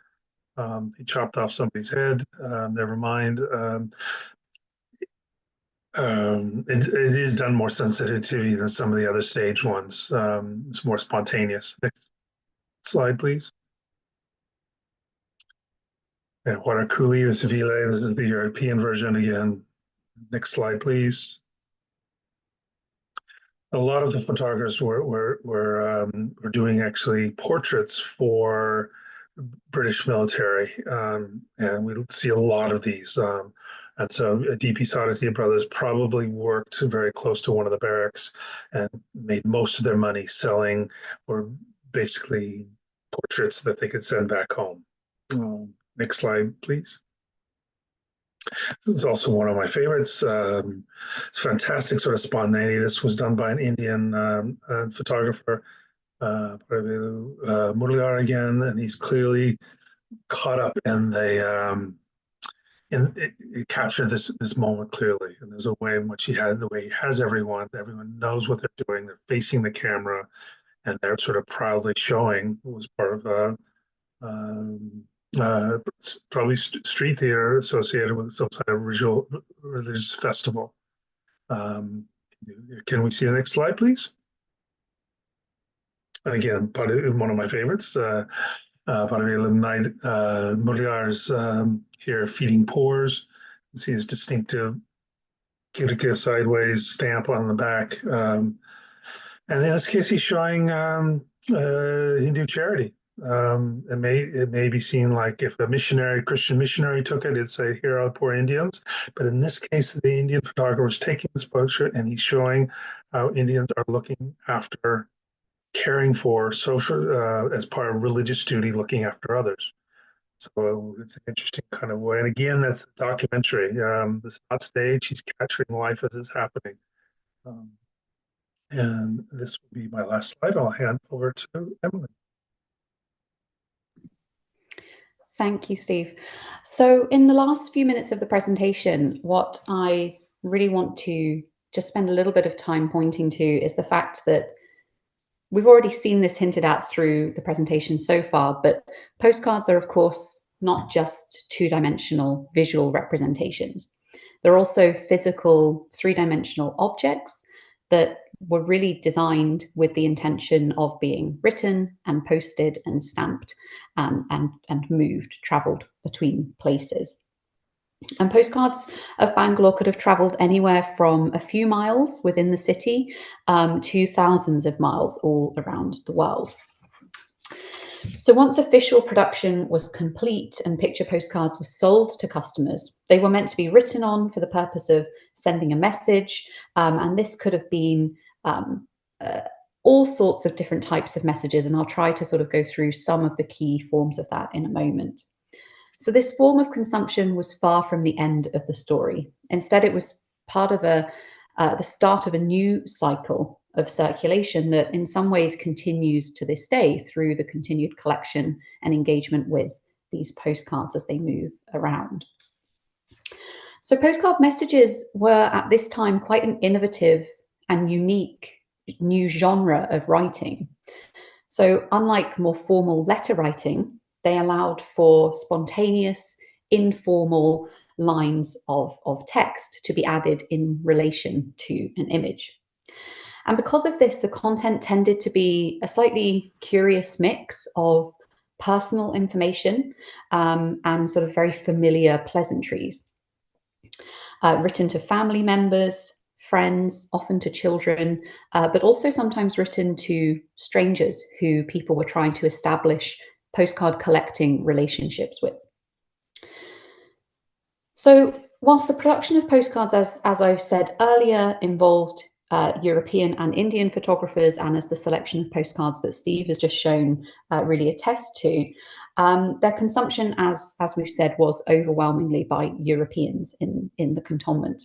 He chopped off somebody's head. Never mind. It is done more sensitivity than some of the other stage ones. It's more spontaneous. Next slide, please. And Watercoolie, the Civile, this is the European version again. Next slide, please. A lot of the photographers were doing actually portraits for British military, and we see a lot of these. And so D.P. Sotheby's brothers probably worked very close to one of the barracks and made most of their money selling or basically portraits that they could send back home. Next slide, please. This is also one of my favorites. It's fantastic sort of spontaneity. This was done by an Indian photographer, Muraliar again, and he's clearly caught up in it captured this moment clearly. And there's a way in which he has everyone knows what they're doing. They're facing the camera, and they're sort of proudly showing what was part of probably street theater associated with some kind of religious festival. Can we see the next slide, please? And again, one of my favorites. Baudrillard's here feeding pores. You see his distinctive Cutica sideways stamp on the back. And in this case, he's showing Hindu charity. It may be seen like if a Christian missionary took it, it'd say, "Here are the poor Indians." But in this case, the Indian photographer is taking this portrait and he's showing how Indians are looking after, caring for social, as part of religious duty, looking after others. So it's an interesting kind of way. And again, that's a documentary. This is not stage. He's capturing life as it's happening. And this will be my last slide. I'll hand over to Emily. Thank you, Steve. So in the last few minutes of the presentation, what I really want to just spend a little bit of time pointing to is the fact that we've already seen this hinted at through the presentation so far, but postcards are, of course, not just two-dimensional visual representations. They're also physical, three-dimensional objects that were really designed with the intention of being written and posted and stamped and moved, traveled between places. And postcards of Bangalore could have traveled anywhere from a few miles within the city to thousands of miles all around the world. So once official production was complete and picture postcards were sold to customers, they were meant to be written on for the purpose of sending a message. And this could have been all sorts of different types of messages. And I'll try to sort of go through some of the key forms of that in a moment. So this form of consumption was far from the end of the story. Instead, it was part of the start of a new cycle of circulation that in some ways continues to this day through the continued collection and engagement with these postcards as they move around. So postcard messages were at this time quite an innovative and unique new genre of writing. So unlike more formal letter writing, they allowed for spontaneous, informal lines of text to be added in relation to an image. And because of this, the content tended to be a slightly curious mix of personal information and sort of very familiar pleasantries, written to family members, friends, often to children, but also sometimes written to strangers who people were trying to establish postcard collecting relationships with. So whilst the production of postcards, as I said earlier, involved European and Indian photographers, and as the selection of postcards that Steve has just shown really attest to, their consumption, as we've said, was overwhelmingly by Europeans in the cantonment.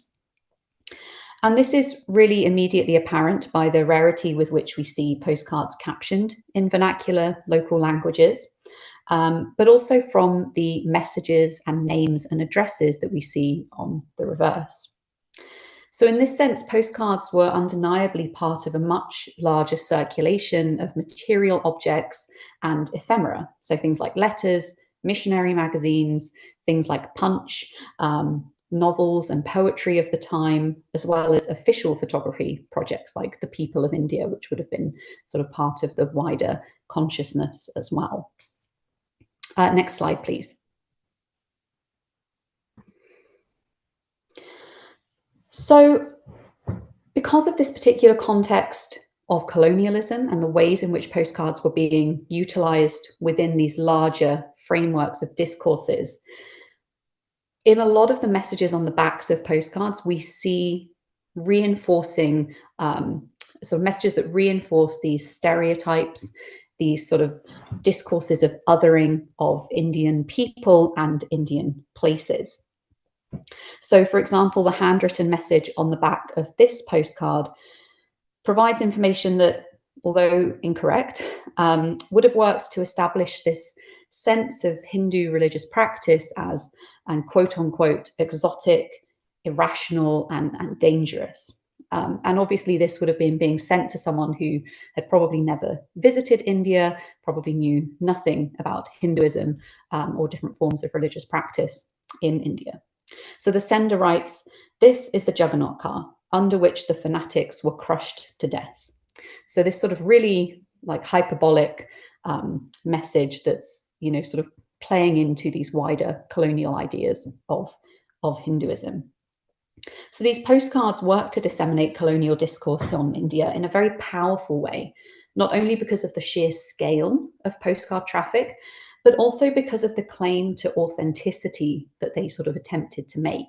And this is really immediately apparent by the rarity with which we see postcards captioned in vernacular local languages, but also from the messages and names and addresses that we see on the reverse. So in this sense, postcards were undeniably part of a much larger circulation of material objects and ephemera. So things like letters, missionary magazines, things like Punch, novels and poetry of the time, as well as official photography projects like The People of India, which would have been sort of part of the wider consciousness as well. Next slide, please. So because of this particular context of colonialism and the ways in which postcards were being utilized within these larger frameworks of discourses, in a lot of the messages on the backs of postcards, we see reinforcing sort of messages that reinforce these stereotypes, these sort of discourses of othering of Indian people and Indian places. So, for example, the handwritten message on the back of this postcard provides information that, although incorrect, would have worked to establish this sense of Hindu religious practice as, and quote unquote, exotic, irrational, and dangerous. And obviously this would have been being sent to someone who had probably never visited India, probably knew nothing about Hinduism or different forms of religious practice in India. So the sender writes, "This is the Juggernaut car under which the fanatics were crushed to death." So this sort of really like hyperbolic message that's sort of playing into these wider colonial ideas of Hinduism. So these postcards work to disseminate colonial discourse on India in a very powerful way, not only because of the sheer scale of postcard traffic, but also because of the claim to authenticity that they sort of attempted to make.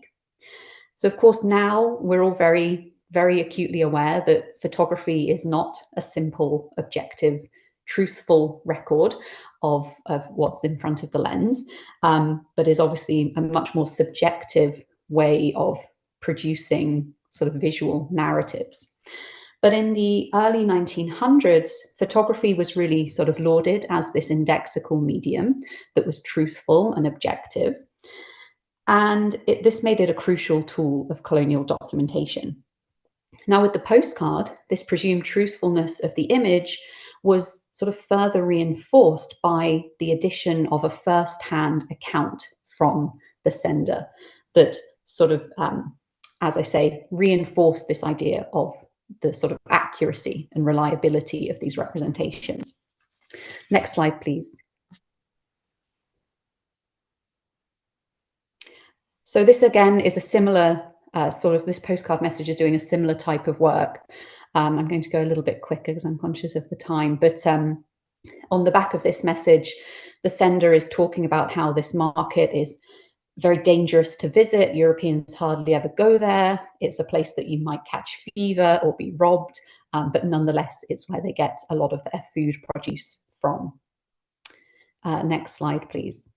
So of course, now we're all very, very acutely aware that photography is not a simple, objective, truthful record of what's in front of the lens, but is obviously a much more subjective way of producing sort of visual narratives. But in the early 1900s, photography was really sort of lauded as this indexical medium that was truthful and objective. And this made it a crucial tool of colonial documentation. Now, with the postcard, this presumed truthfulness of the image was sort of further reinforced by the addition of a first-hand account from the sender that sort of, as I say, reinforced this idea of the sort of accuracy and reliability of these representations. Next slide, please. So this again is a similar this postcard message is doing a similar type of work. I'm going to go a little bit quicker because I'm conscious of the time, but on the back of this message, the sender is talking about how this market is very dangerous to visit. Europeans hardly ever go there. It's a place that you might catch fever or be robbed, but nonetheless, it's where they get a lot of their food produce from. Next slide, please.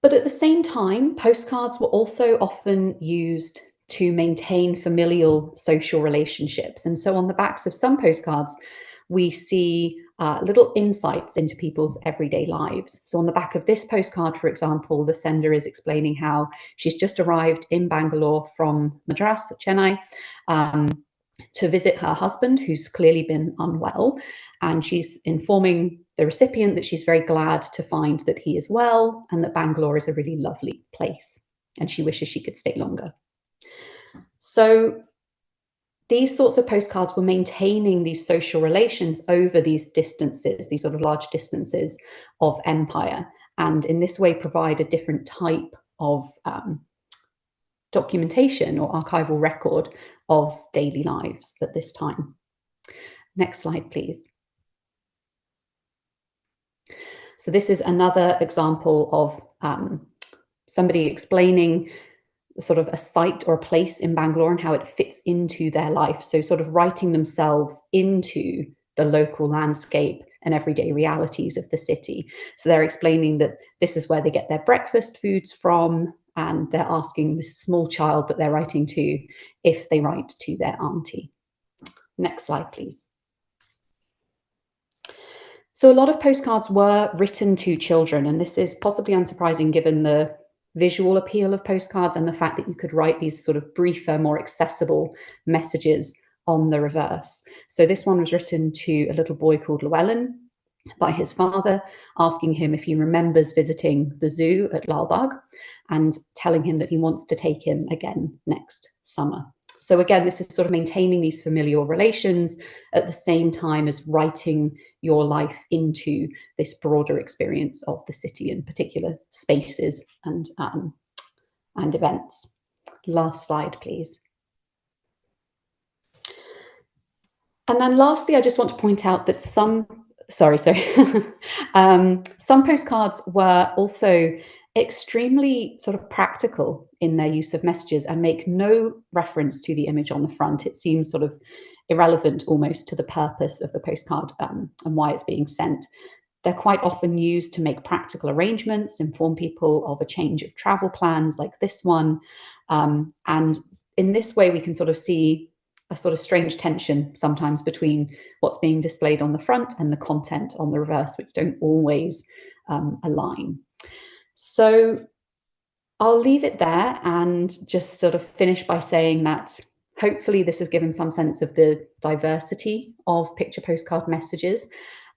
But at the same time, postcards were also often used to maintain familial social relationships. And so on the backs of some postcards, we see little insights into people's everyday lives. So on the back of this postcard, for example, the sender is explaining how she's just arrived in Bangalore from Madras, Chennai, to visit her husband, who's clearly been unwell. And she's informing the recipient that she's very glad to find that he is well and that Bangalore is a really lovely place. And she wishes she could stay longer. So these sorts of postcards were maintaining these social relations over these distances, these sort of large distances of empire, and in this way provide a different type of documentation or archival record of daily lives at this time. Next slide, please. So this is another example of somebody explaining sort of a site or a place in Bangalore and how it fits into their life. So sort of writing themselves into the local landscape and everyday realities of the city. So they're explaining that this is where they get their breakfast foods from, and they're asking this small child that they're writing to if they write to their auntie. Next slide, please. So a lot of postcards were written to children, and this is possibly unsurprising given the visual appeal of postcards and the fact that you could write these sort of briefer, more accessible messages on the reverse. So this one was written to a little boy called Llewellyn by his father, asking him if he remembers visiting the zoo at Lal Bagh and telling him that he wants to take him again next summer. So again, this is sort of maintaining these familial relations at the same time as writing your life into this broader experience of the city in particular spaces and events. Last slide, please. And then lastly, I just want to point out that some postcards were also extremely sort of practical in their use of messages and make no reference to the image on the front. It seems sort of irrelevant almost to the purpose of the postcard and why it's being sent. They're quite often used to make practical arrangements, inform people of a change of travel plans like this one. And in this way, we can sort of see a sort of strange tension sometimes between what's being displayed on the front and the content on the reverse, which don't always align. So I'll leave it there and just sort of finish by saying that hopefully this has given some sense of the diversity of picture postcard messages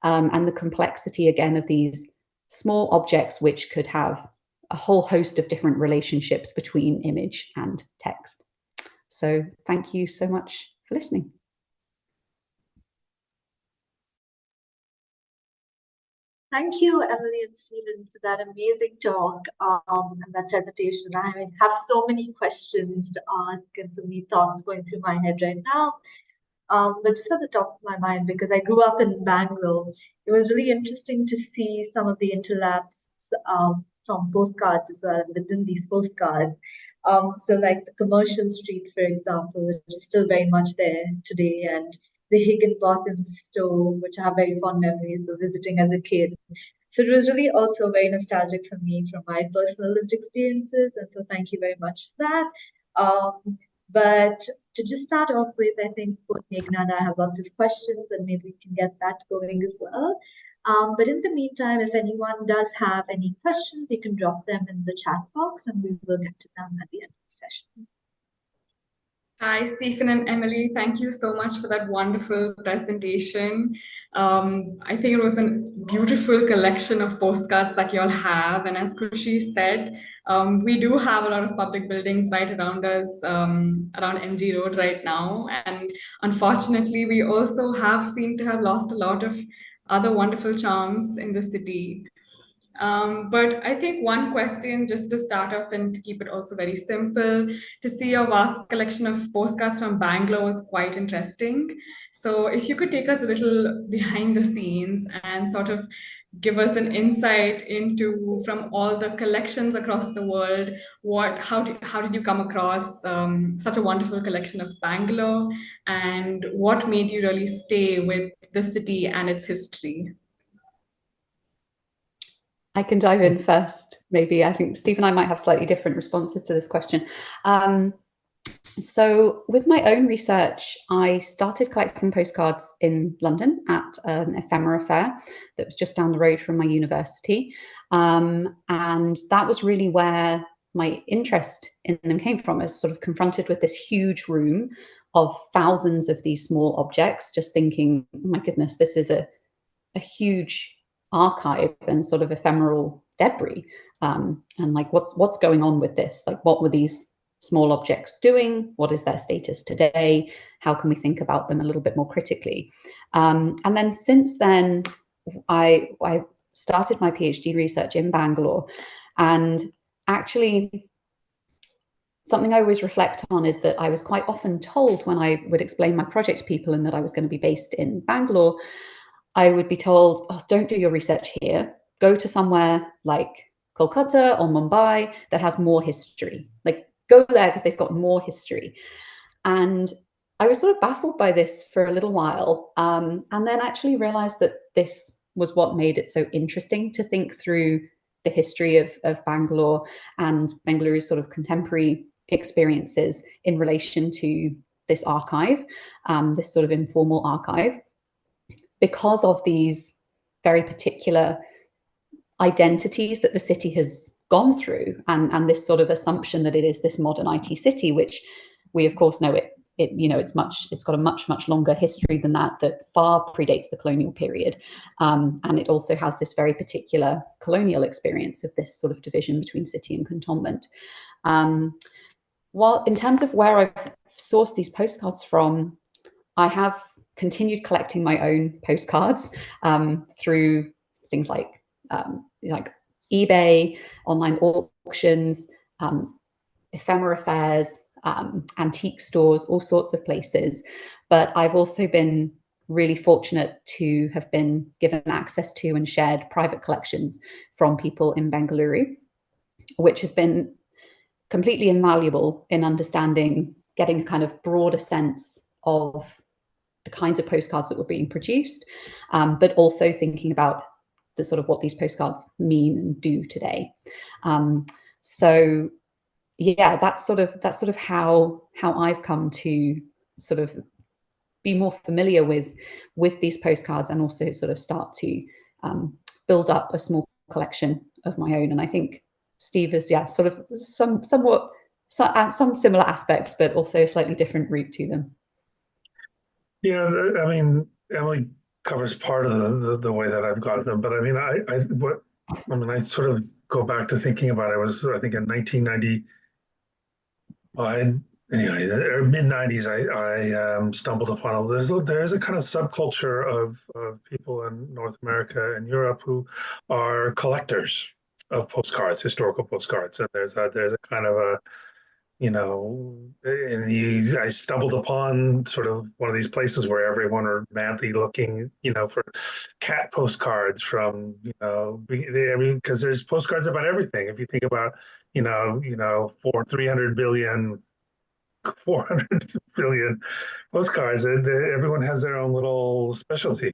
and the complexity again of these small objects which could have a whole host of different relationships between image and text. So thank you so much for listening. Thank you, Emily and Stephen, for that amazing talk and that presentation. I have so many questions to ask and so many thoughts going through my head right now. But just at the top of my mind, because I grew up in Bangalore, it was really interesting to see some of the interlaps from postcards as well within these postcards. So like the Commercial Street, for example, which is still very much there today, and the Higginbotham store, which I have very fond memories of visiting as a kid. So it was really also very nostalgic for me from my personal lived experiences. And so thank you very much for that. But to just start off with, I think both Meghna and I have lots of questions, and maybe we can get that going as well. But in the meantime, if anyone does have any questions, you can drop them in the chat box and we will get to them at the end of the session. Hi, Stephen and Emily. Thank you so much for that wonderful presentation. I think it was a beautiful collection of postcards that you all have. And as Krushi said, we do have a lot of public buildings right around us, around MG Road right now. And unfortunately, we also seem to have lost a lot of other wonderful charms in the city. But I think one question, just to start off and to keep it also very simple, to see your vast collection of postcards from Bangalore was quite interesting. So if you could take us a little behind the scenes and sort of give us an insight into, from all the collections across the world, how did you come across such a wonderful collection of Bangalore, and what made you really stay with the city and its history? I can dive in first, maybe. I think Steve and I might have slightly different responses to this question. So with my own research, I started collecting postcards in London at an ephemera fair that was just down the road from my university. And that was really where my interest in them came from. I was sort of confronted with this huge room of thousands of these small objects, just thinking, oh my goodness, this is a huge archive and sort of ephemeral debris, and like what's going on with this? Like, what were these small objects doing? What is their status today? How can we think about them a little bit more critically? And then since then, I started my PhD research in Bangalore, and actually something I always reflect on is that I was quite often told, when I would explain my project to people and that I was going to be based in Bangalore, I would be told, oh, don't do your research here. Go to somewhere like Kolkata or Mumbai that has more history. Like, go there because they've got more history. And I was sort of baffled by this for a little while, and then actually realized that this was what made it so interesting to think through the history of Bangalore and Bangalore's sort of contemporary experiences in relation to this archive, this sort of informal archive, because of these very particular identities that the city has gone through, and this sort of assumption that it is this modern IT city, which we of course know it's got a much longer history than that far predates the colonial period, and it also has this very particular colonial experience of this sort of division between city and cantonment. While in terms of where I've sourced these postcards from, I have continued collecting my own postcards through things like eBay, online auctions, ephemera fairs, antique stores, all sorts of places. But I've also been really fortunate to have been given access to and shared private collections from people in Bengaluru, which has been completely invaluable in understanding, getting a kind of broader sense of the kinds of postcards that were being produced, but also thinking about the sort of what these postcards mean and do today. So yeah, that's sort of how I've come to sort of be more familiar with these postcards, and also sort of start to build up a small collection of my own. And I think Steve is, sort of some similar aspects, but also a slightly different route to them. Yeah, I mean, Emily covers part of the way that I've got them, but I mean, I sort of go back to thinking about it. I think in 1990, anyway, mid '90s, I stumbled upon there's a kind of subculture of people in North America and Europe who are collectors of postcards, historical postcards, and there's a kind of a I stumbled upon sort of one of these places where everyone are madly looking, for cat postcards from, because there's postcards about everything. If you think about, for 300 billion, 400 billion postcards, and everyone has their own little specialty.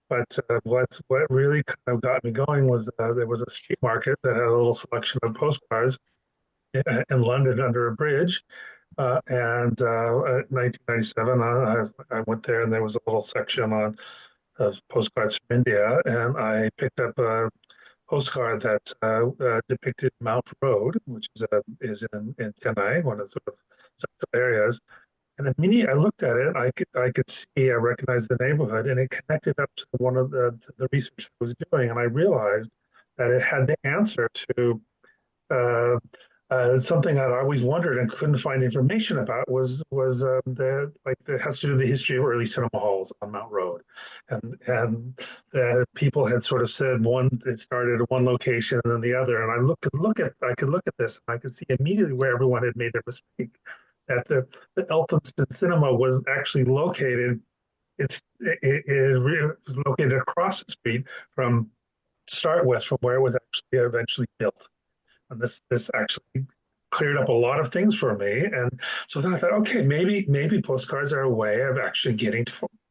But what really kind of got me going was there was a street market that had a little selection of postcards in London under a bridge. And 1997, I went there and there was a little section on postcards from India, and I picked up a postcard that depicted Mount Road, which is in Chennai, one of the sort of central areas. And immediately I looked at it, I recognized the neighborhood, and it connected up to one of the research I was doing, and I realized that it had the answer to uh, something I'd always wondered and couldn't find information about was it has to do with the history of early cinema halls on Mount Road, and people had sort of said it started at one location and then the other, and I could look at this and I could see immediately where everyone had made their mistake. That the Elphinston Cinema was actually located. It is located across the street from start west from where it was actually eventually built. And this actually cleared up a lot of things for me. And so then I thought, okay, maybe postcards are a way of actually getting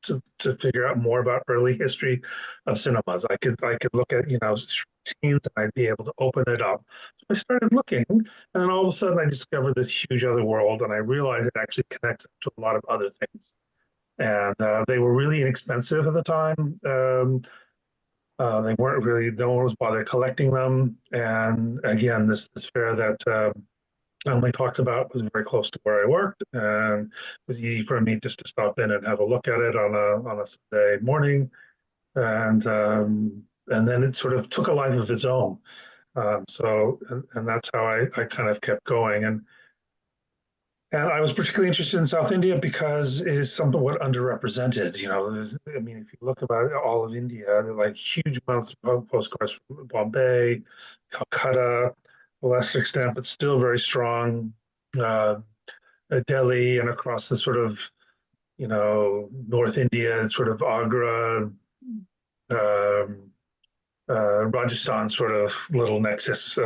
to figure out more about early history of cinemas. I could look at scenes and I'd be able to open it up. So I started looking, and then all of a sudden I discovered this huge other world, and I realized it actually connects to a lot of other things. And they were really inexpensive at the time. They weren't really, no one was bothered collecting them. And again, this fair that Emily talks about was very close to where I worked, and it was easy for me just to stop in and have a look at it on a Sunday morning. And then it sort of took a life of its own. And that's how I kind of kept going. And I was particularly interested in South India because it is somewhat underrepresented. I mean, if you look about all of India, there are like huge amounts of postcards from Bombay, Calcutta, to a lesser extent, but still very strong. Uh, Delhi and across the sort of, North India, sort of Agra, um, Rajasthan sort of little nexus,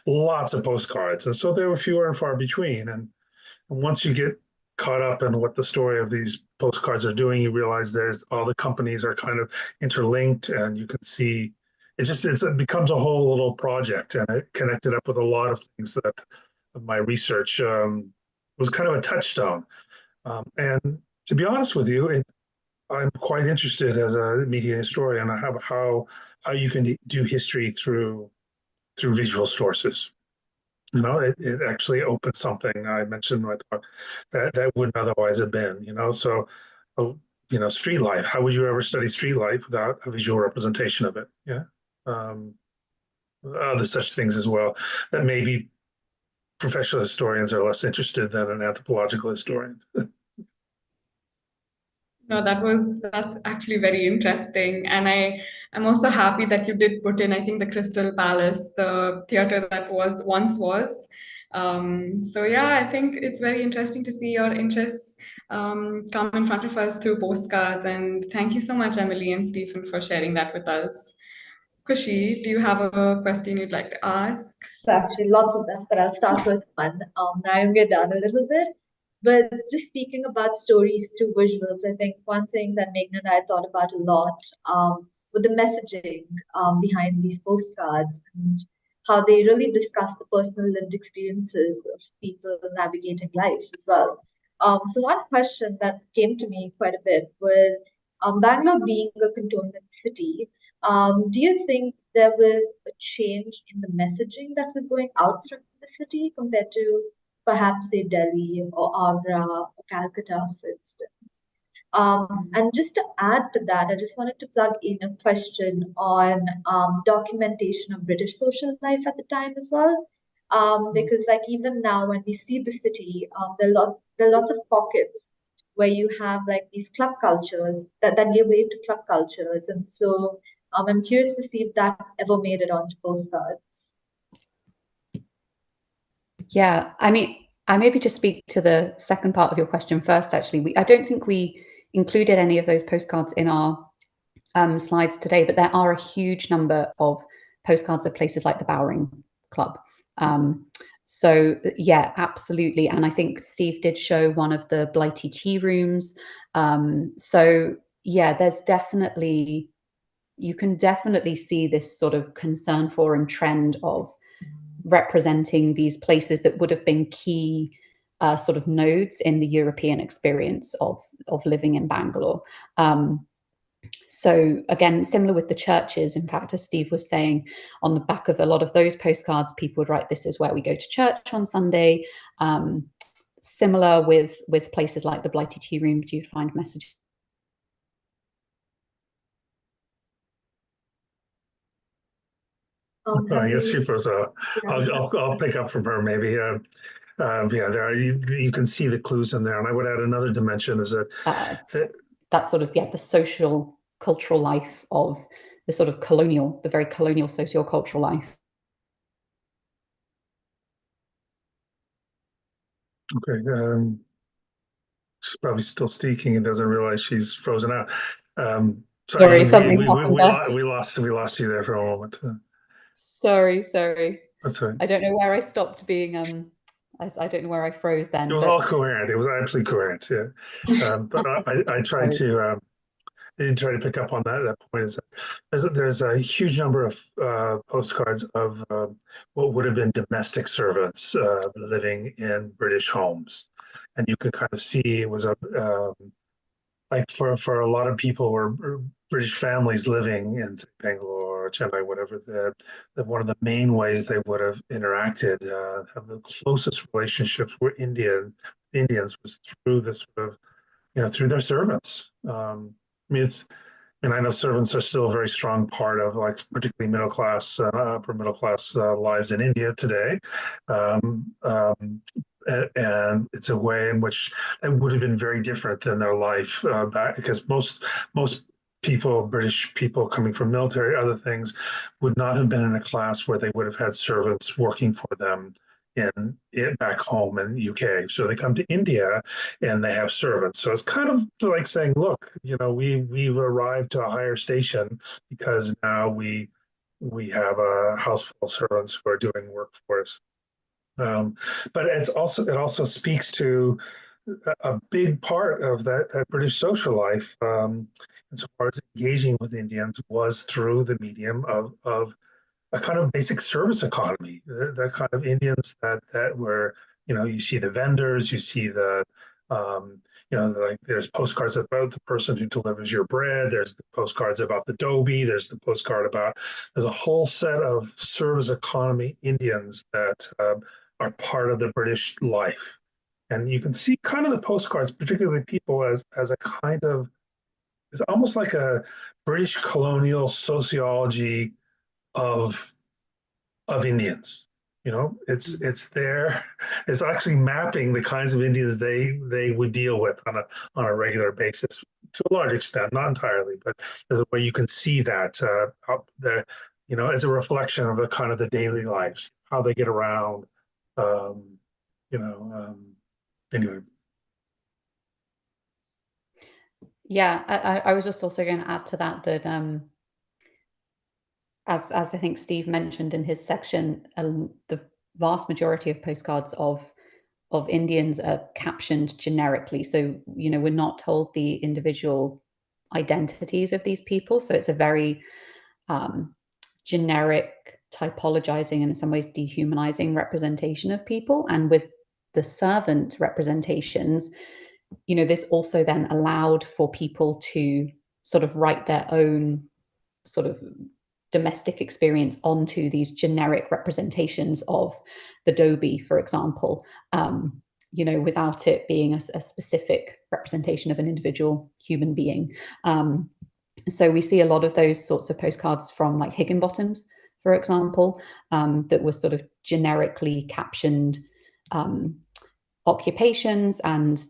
lots of postcards. And so there were fewer and far between. And once you get caught up in what the story of these postcards are doing, you realize there's all the companies are kind of interlinked, and you can see it becomes a whole little project, and it connected up with a lot of things that my research was kind of a touchstone. And to be honest with you, I'm quite interested as a media historian how you can do history through visual sources. It actually opens something I mentioned in my talk that wouldn't otherwise have been, so, street life, how would you ever study street life without a visual representation of it? Yeah. Um, Other such things as well that maybe professional historians are less interested than an anthropological historian. No, that's actually very interesting. And I'm also happy that you did put in, I think, the Crystal Palace, the theater that once was. So yeah, I think it's very interesting to see your interests come in front of us through postcards. And thank you so much, Emily and Stephen, for sharing that with us. Kushi, do you have a question you'd like to ask? Actually lots of them, but I'll start with one. Now I'm get down a little bit. But just speaking about stories through visuals, I think one thing that Meghna and I thought about a lot with the messaging behind these postcards and how they really discuss the personal lived experiences of people navigating life as well. So one question that came to me quite a bit was Bangalore being a cantonment city, do you think there was a change in the messaging that was going out from the city compared to perhaps say Delhi or Agra or Calcutta, for instance? And just to add to that, I just wanted to plug in a question on documentation of British social life at the time as well. Because like even now when we see the city, there are lots of pockets where you have like these club cultures that give way to club cultures. And so I'm curious to see if that ever made it onto postcards. Yeah, I mean, I maybe just speak to the second part of your question first, actually. I don't think we included any of those postcards in our slides today, but there are a huge number of postcards of places like the Bowring Club. So yeah, absolutely. And I think Steve did show one of the Blighty tea rooms. So yeah, there's definitely, you can definitely see this sort of concern for and trend of representing these places that would have been key sort of nodes in the European experience of living in Bangalore. So again, similar with the churches, in fact, as Steve was saying, on the back of a lot of those postcards, people would write, "This is where we go to church on Sunday." Similar with places like the Blighty tea rooms, you'd find messages. I guess she froze out. Yeah. I'll pick up from her maybe. Yeah, there are, you can see the clues in there, and I would add another dimension is that sort of the social cultural life of the sort of colonial, the very colonial socio-cultural life. Okay, she's probably still speaking and doesn't realize she's frozen out. Sorry, something we lost you there for a moment. Sorry. That's right. I don't know where I stopped being. I don't know where I froze then. It was all coherent. It was absolutely coherent. Yeah, but I tried to. I didn't try to pick up on that point. There's a huge number of postcards of what would have been domestic servants living in British homes, and you could kind of see it was a like for a lot of people were British families living in Bangalore or Chennai, whatever. That one of the main ways they would have interacted, have the closest relationships with Indians was through this sort of through their servants. I mean, and I know servants are still a very strong part of like particularly middle class, upper middle class lives in India today. And it's a way in which it would have been very different than their life back, because most people, British people coming from military, other things, would not have been in a class where they would have had servants working for them back home in UK. So they come to India and they have servants. So it's kind of like saying, look, we've arrived to a higher station because now we have a house full of servants who are doing work for us. But it also speaks to a big part of that British social life, as far as engaging with Indians, was through the medium of a kind of basic service economy. The kind of Indians that were, you see the vendors, you see the like there's postcards about the person who delivers your bread. There's the postcards about the dhobi. There's a whole set of service economy Indians that are part of the British life. And you can see kind of the postcards, particularly people as a kind of, it's almost like a British colonial sociology of Indians. It's there. It's actually mapping the kinds of Indians they would deal with on a regular basis to a large extent, not entirely, but there's a way you can see that up there, as a reflection of the kind of the daily lives, how they get around. Anyway. Yeah, I was just also going to add to that as I think Steve mentioned in his section, the vast majority of postcards of Indians are captioned generically. So, we're not told the individual identities of these people. So it's a very generic, typologizing, and in some ways dehumanizing representation of people. And with the servant representations, this also then allowed for people to sort of write their own sort of domestic experience onto these generic representations of the dhobi, for example, without it being a specific representation of an individual human being. So we see a lot of those sorts of postcards from like Higginbotham's for example, that were sort of generically captioned occupations and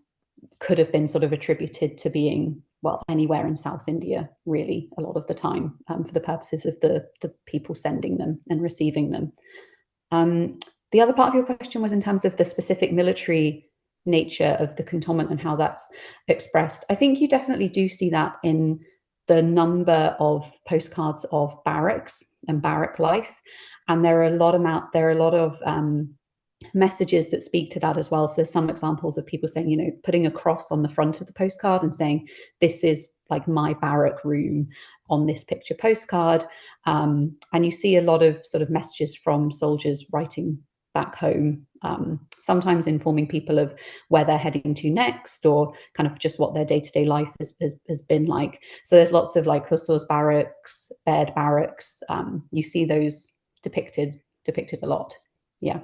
could have been sort of attributed to being, well, anywhere in South India, really, a lot of the time, for the purposes of the people sending them and receiving them. The other part of your question was in terms of the specific military nature of the cantonment and how that's expressed. I think you definitely do see that in the number of postcards of barracks and barrack life, and there are a lot of messages that speak to that as well. So there's some examples of people saying, you know, putting a cross on the front of the postcard and saying, this is like my barrack room on this picture postcard. And you see a lot of sort of messages from soldiers writing back home, sometimes informing people of where they're heading to next, or kind of just what their day-to-day life has been like. So there's lots of like Hussars barracks, bed barracks. You see those depicted a lot. Yeah.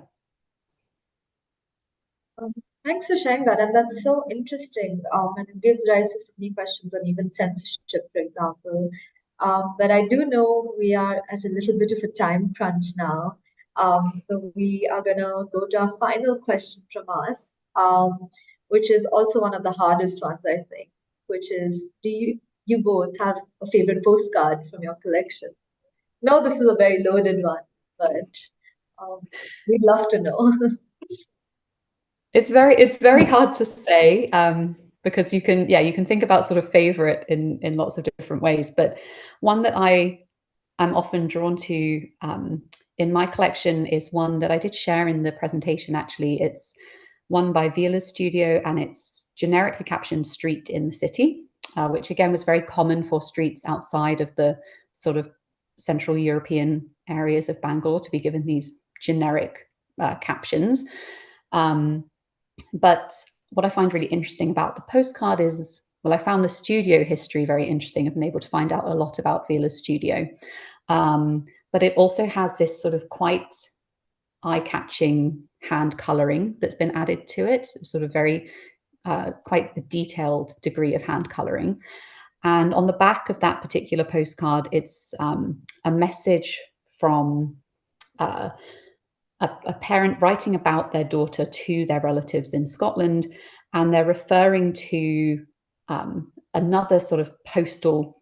Thanks for sharing that, and that's so interesting. And it gives rise to so many questions on even censorship, for example. But I do know we are at a little bit of a time crunch now. So we are gonna go to our final question from us, which is also one of the hardest ones, I think, which is, do you both have a favorite postcard from your collection? No, this is a very loaded one, but we'd love to know. It's very hard to say, because you can think about sort of favorite in lots of different ways. But one that I am often drawn to in my collection is one that I did share in the presentation. Actually, it's one by Viola's studio, and it's generically captioned "Street in the City," which again was very common for streets outside of the sort of Central European areas of Bangalore to be given these generic captions. But what I find really interesting about the postcard is, well, I found the studio history very interesting. I've been able to find out a lot about Viola's studio. But it also has this sort of quite eye-catching hand coloring that's been added to it, sort of very quite a detailed degree of hand coloring. And on the back of that particular postcard, it's a message from a parent writing about their daughter to their relatives in Scotland, and they're referring to another sort of postal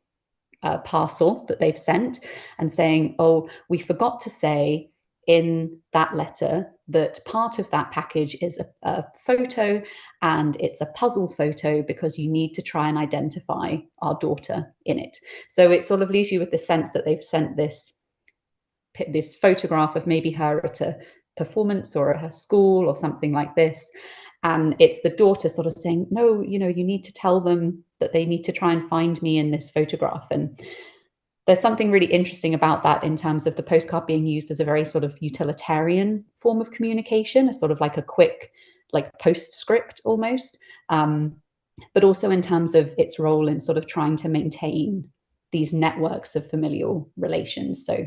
parcel that they've sent and saying, oh, we forgot to say in that letter that part of that package is a photo, and it's a puzzle photo because you need to try and identify our daughter in it. So it sort of leaves you with the sense that they've sent this photograph of maybe her at a performance or at her school or something like this. And it's the daughter sort of saying, no, you know, you need to tell them that they need to try and find me in this photograph. And there's something really interesting about that in terms of the postcard being used as a very sort of utilitarian form of communication, a sort of like a quick, like postscript almost, but also in terms of its role in sort of trying to maintain these networks of familial relations. So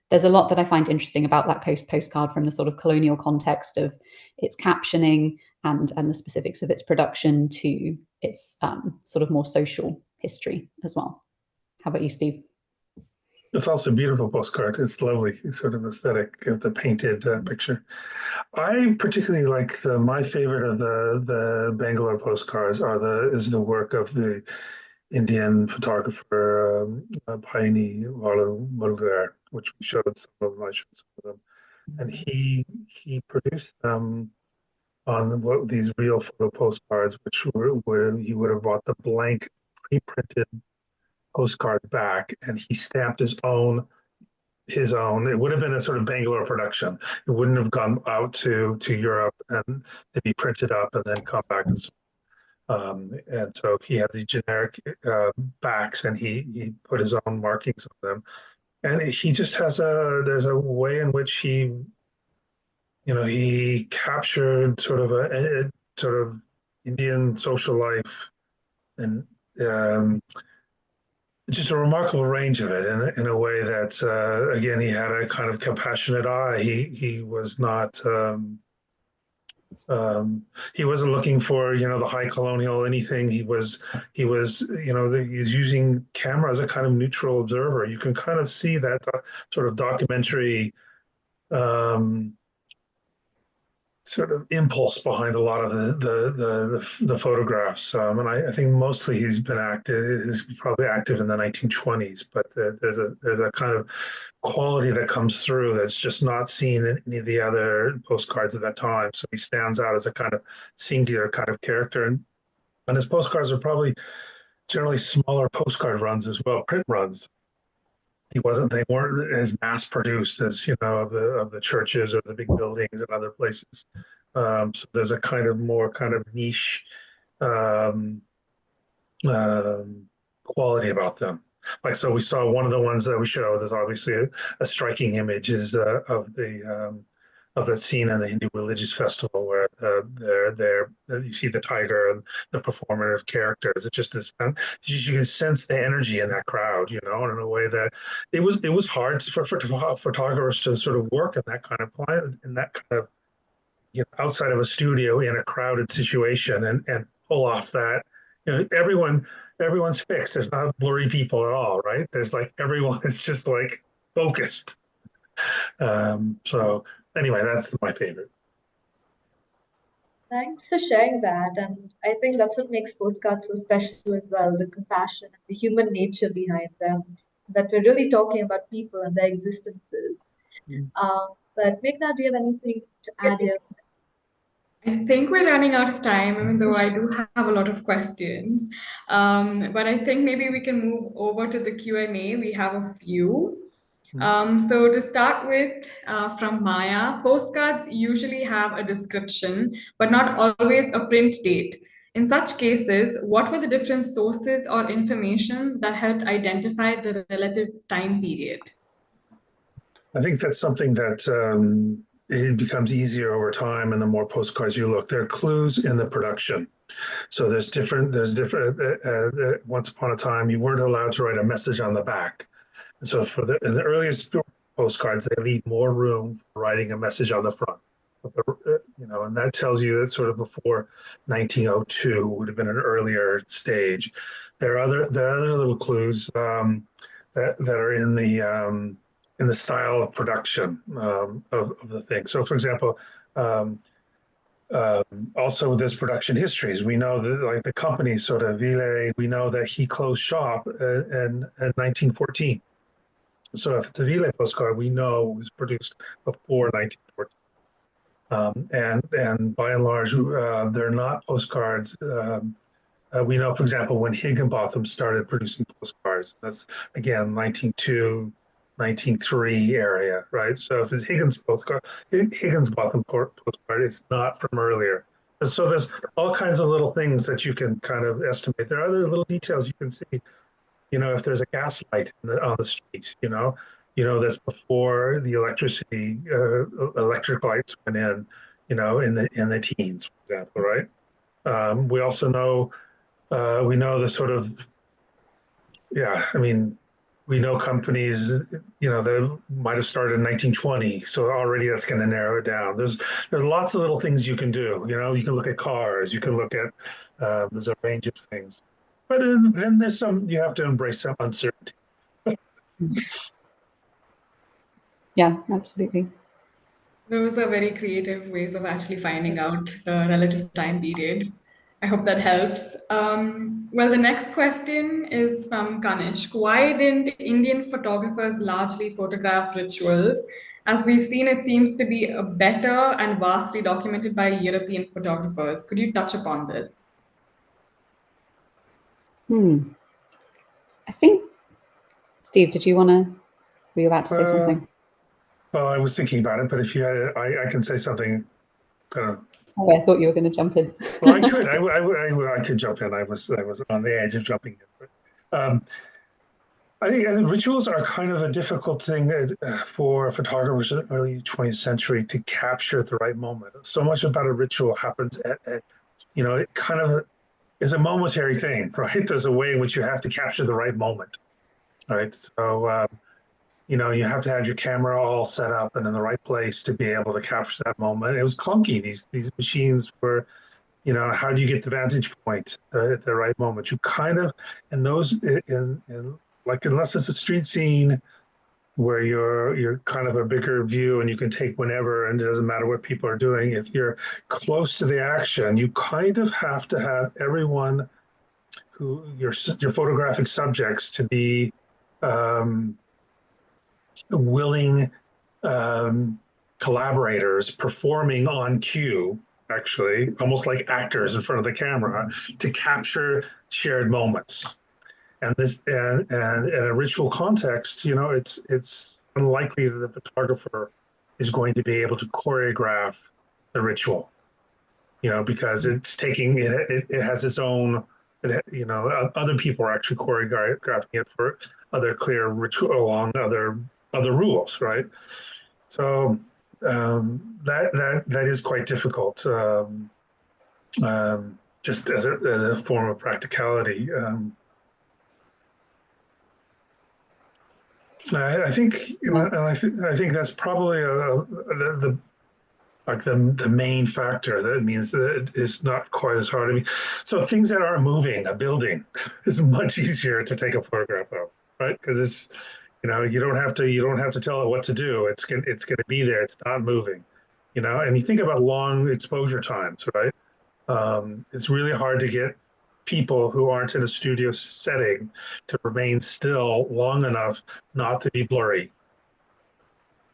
there's a lot that I find interesting about that postcard, from the sort of colonial context of its captioning and the specifics of its production to its sort of more social history as well. How about you, Steve? It's also a beautiful postcard. It's lovely, it's sort of aesthetic of the painted picture. I particularly like my favorite of the Bangalore postcards is the work of the Indian photographer Paini Walwar, which we showed some of them, and he produced them on these real photo postcards, which were he would have bought the blank pre-printed postcard back, and he stamped his own. It would have been a sort of Bangalore production. It wouldn't have gone out to Europe and to be printed up and then come back. And so he had these generic backs, and he put his own markings on them. And he just has there's a way in which he captured sort of a sort of Indian social life, and just a remarkable range of it in a way that, again, he had a kind of compassionate eye. He was not He wasn't looking for, the high colonial anything. He was, he's using camera as a kind of neutral observer. You can kind of see that sort of documentary sort of impulse behind a lot of the photographs. And I think mostly he's been active. He's probably active in the 1920s, but there's a kind of quality that comes through that's just not seen in any of the other postcards at that time. So he stands out as a kind of singular kind of character. And his postcards are probably generally smaller postcard runs as well, print runs. They weren't as mass produced as, of the churches or the big buildings and other places. So there's a kind of more kind of niche um, quality about them. Like, so we saw one of the ones that we showed. There's obviously a striking image is of the scene in the Hindu religious festival where you see the tiger and the performative characters. It's just this, you can sense the energy in that crowd, and in a way that it was hard for photographers to sort of work in that kind of climate, in that kind of, outside of a studio in a crowded situation and pull off that, everyone's fixed. There's not blurry people at all, right? There's like everyone is just like focused. So anyway, that's my favorite. Thanks for sharing that. And I think that's what makes postcards so special as well, the compassion and the human nature behind them, that we're really talking about people and their existences. But Meghna, do you have anything to add here? I think we're running out of time, even though I do have a lot of questions. But I think maybe we can move over to the Q&A. We have a few. So to start with, from Maya, postcards usually have a description, but not always a print date. In such cases, what were the different sources or information that helped identify the relative time period? I think that's something that it becomes easier over time, and the more postcards you look, there are clues in the production. So there's different. Once upon a time, you weren't allowed to write a message on the back. And so in the earliest postcards, they leave more room for writing a message on the front. And that tells you that sort of before 1902 would have been an earlier stage. There are other little clues that are in the style of production of the thing. So, for example, also this production histories, we know that like the company sort of Ville, we know that he closed shop in 1914. So if it's a Ville postcard, we know it was produced before 1914. And by and large, they're not postcards. We know, for example, when Higginbotham started producing postcards, that's again 1902, 1903 area, right? So if it's Higginsbotham postcard, it's not from earlier. And so there's all kinds of little things that you can kind of estimate. There are other little details you can see. If there's a gas light on the street, that's before the electric lights went in, in the teens, for example, right? We also know, we know the sort of, we know companies, that might have started in 1920, so already that's going to narrow it down. There's lots of little things you can do. You can look at cars, you can look at, there's a range of things. But then there's you have to embrace some uncertainty. Yeah, absolutely. Those are very creative ways of actually finding out the relative time period. I hope that helps. Well, the next question is from Kanishk. Why didn't Indian photographers largely photograph rituals? As we've seen, it seems to be better and vastly documented by European photographers. Could you touch upon this? I think, Steve, were you about to say something? Well, I was thinking about it, but if you had it, I can say something. Sorry, I thought you were going to jump in. Well, I could. I could jump in. I was on the edge of jumping in. But, I think rituals are kind of a difficult thing for photographers in the early 20th century to capture at the right moment. So much about a ritual happens at it kind of is a momentary thing, right? There's a way in which you have to capture the right moment, right? So you have to have your camera all set up and in the right place to be able to capture that moment. It was clunky. These machines were, how do you get the vantage point at the right moment? You kind of, and those in like, unless it's a street scene where you're kind of a bigger view and you can take whenever and it doesn't matter what people are doing. If you're close to the action, you kind of have to have everyone who your photographic subjects to be willing collaborators performing on cue, actually, almost like actors in front of the camera, to capture shared moments. And in a ritual context, it's unlikely that the photographer is going to be able to choreograph the ritual, because it's taking it has its own. Other people are actually choreographing it for other clear ritual along other rules, right? So that is quite difficult, just as a form of practicality. I think, I think that's probably the main factor. That means that it's not quite as hard. I mean, so things that are moving, a building, is much easier to take a photograph of, right? Because it's, you don't have to tell it what to do. It's going to be there. It's not moving, And you think about long exposure times, right? It's really hard to get people who aren't in a studio setting to remain still long enough not to be blurry,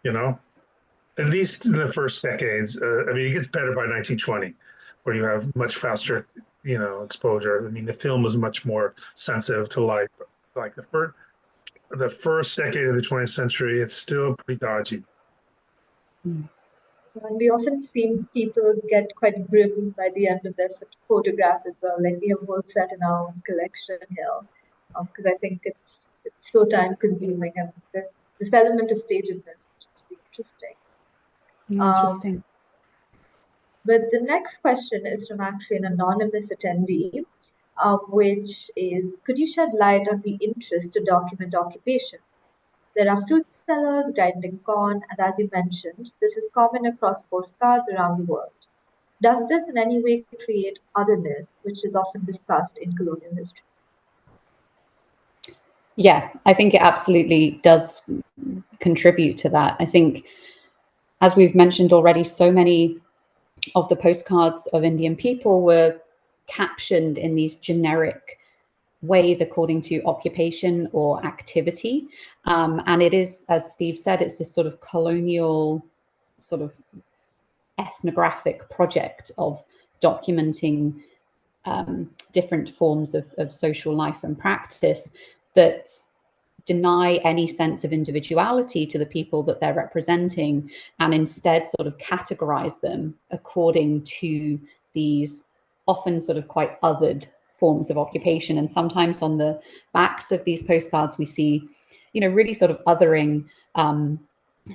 At least in the first decades. I mean, it gets better by 1920, where you have much faster, exposure. I mean, the film was much more sensitive to light. But like the first decade of the 20th century, it's still pretty dodgy. And we often see people get quite grim by the end of their photograph as well. Like we have a whole set in our own collection here, because I think it's so time consuming, and there's this element of stagedness, which is really interesting. Interesting. But the next question is from actually an anonymous attendee, which is, could you shed light on the interest to document occupations? There are fruit sellers grinding corn, and as you mentioned, this is common across postcards around the world. Does this in any way create otherness, which is often discussed in colonial history? Yeah, I think it absolutely does contribute to that. I think, as we've mentioned already, so many of the postcards of Indian people were captioned in these generic ways according to occupation or activity. And it is, as Steve said, it's this sort of colonial, sort of ethnographic project of documenting different forms of social life and practice that deny any sense of individuality to the people that they're representing, and instead sort of categorize them according to these often sort of quite othered forms of occupation. And sometimes on the backs of these postcards, we see, really sort of othering,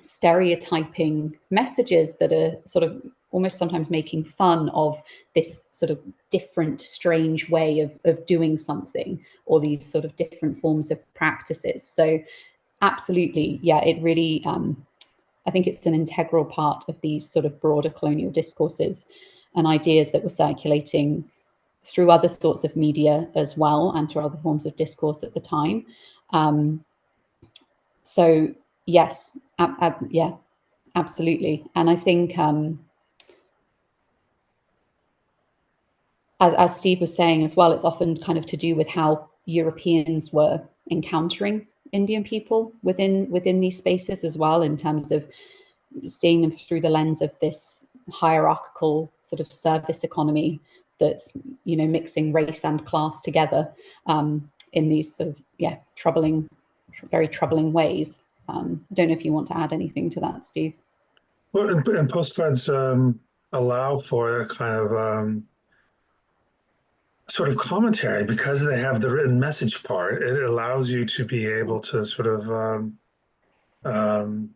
stereotyping messages that are sort of almost sometimes making fun of this sort of different, strange way of doing something, or these sort of different forms of practices. So absolutely, yeah, it really, I think it's an integral part of these sort of broader colonial discourses and ideas that were circulating through other sorts of media as well, and through other forms of discourse at the time. So yes, yeah, absolutely. And I think, as Steve was saying as well, it's often kind of to do with how Europeans were encountering Indian people within these spaces as well, in terms of seeing them through the lens of this hierarchical sort of service economy that's, mixing race and class together in these sort of, very troubling ways. I don't know if you want to add anything to that, Steve. Well, and postcards allow for a kind of sort of commentary, because they have the written message part. It allows you to be able to sort of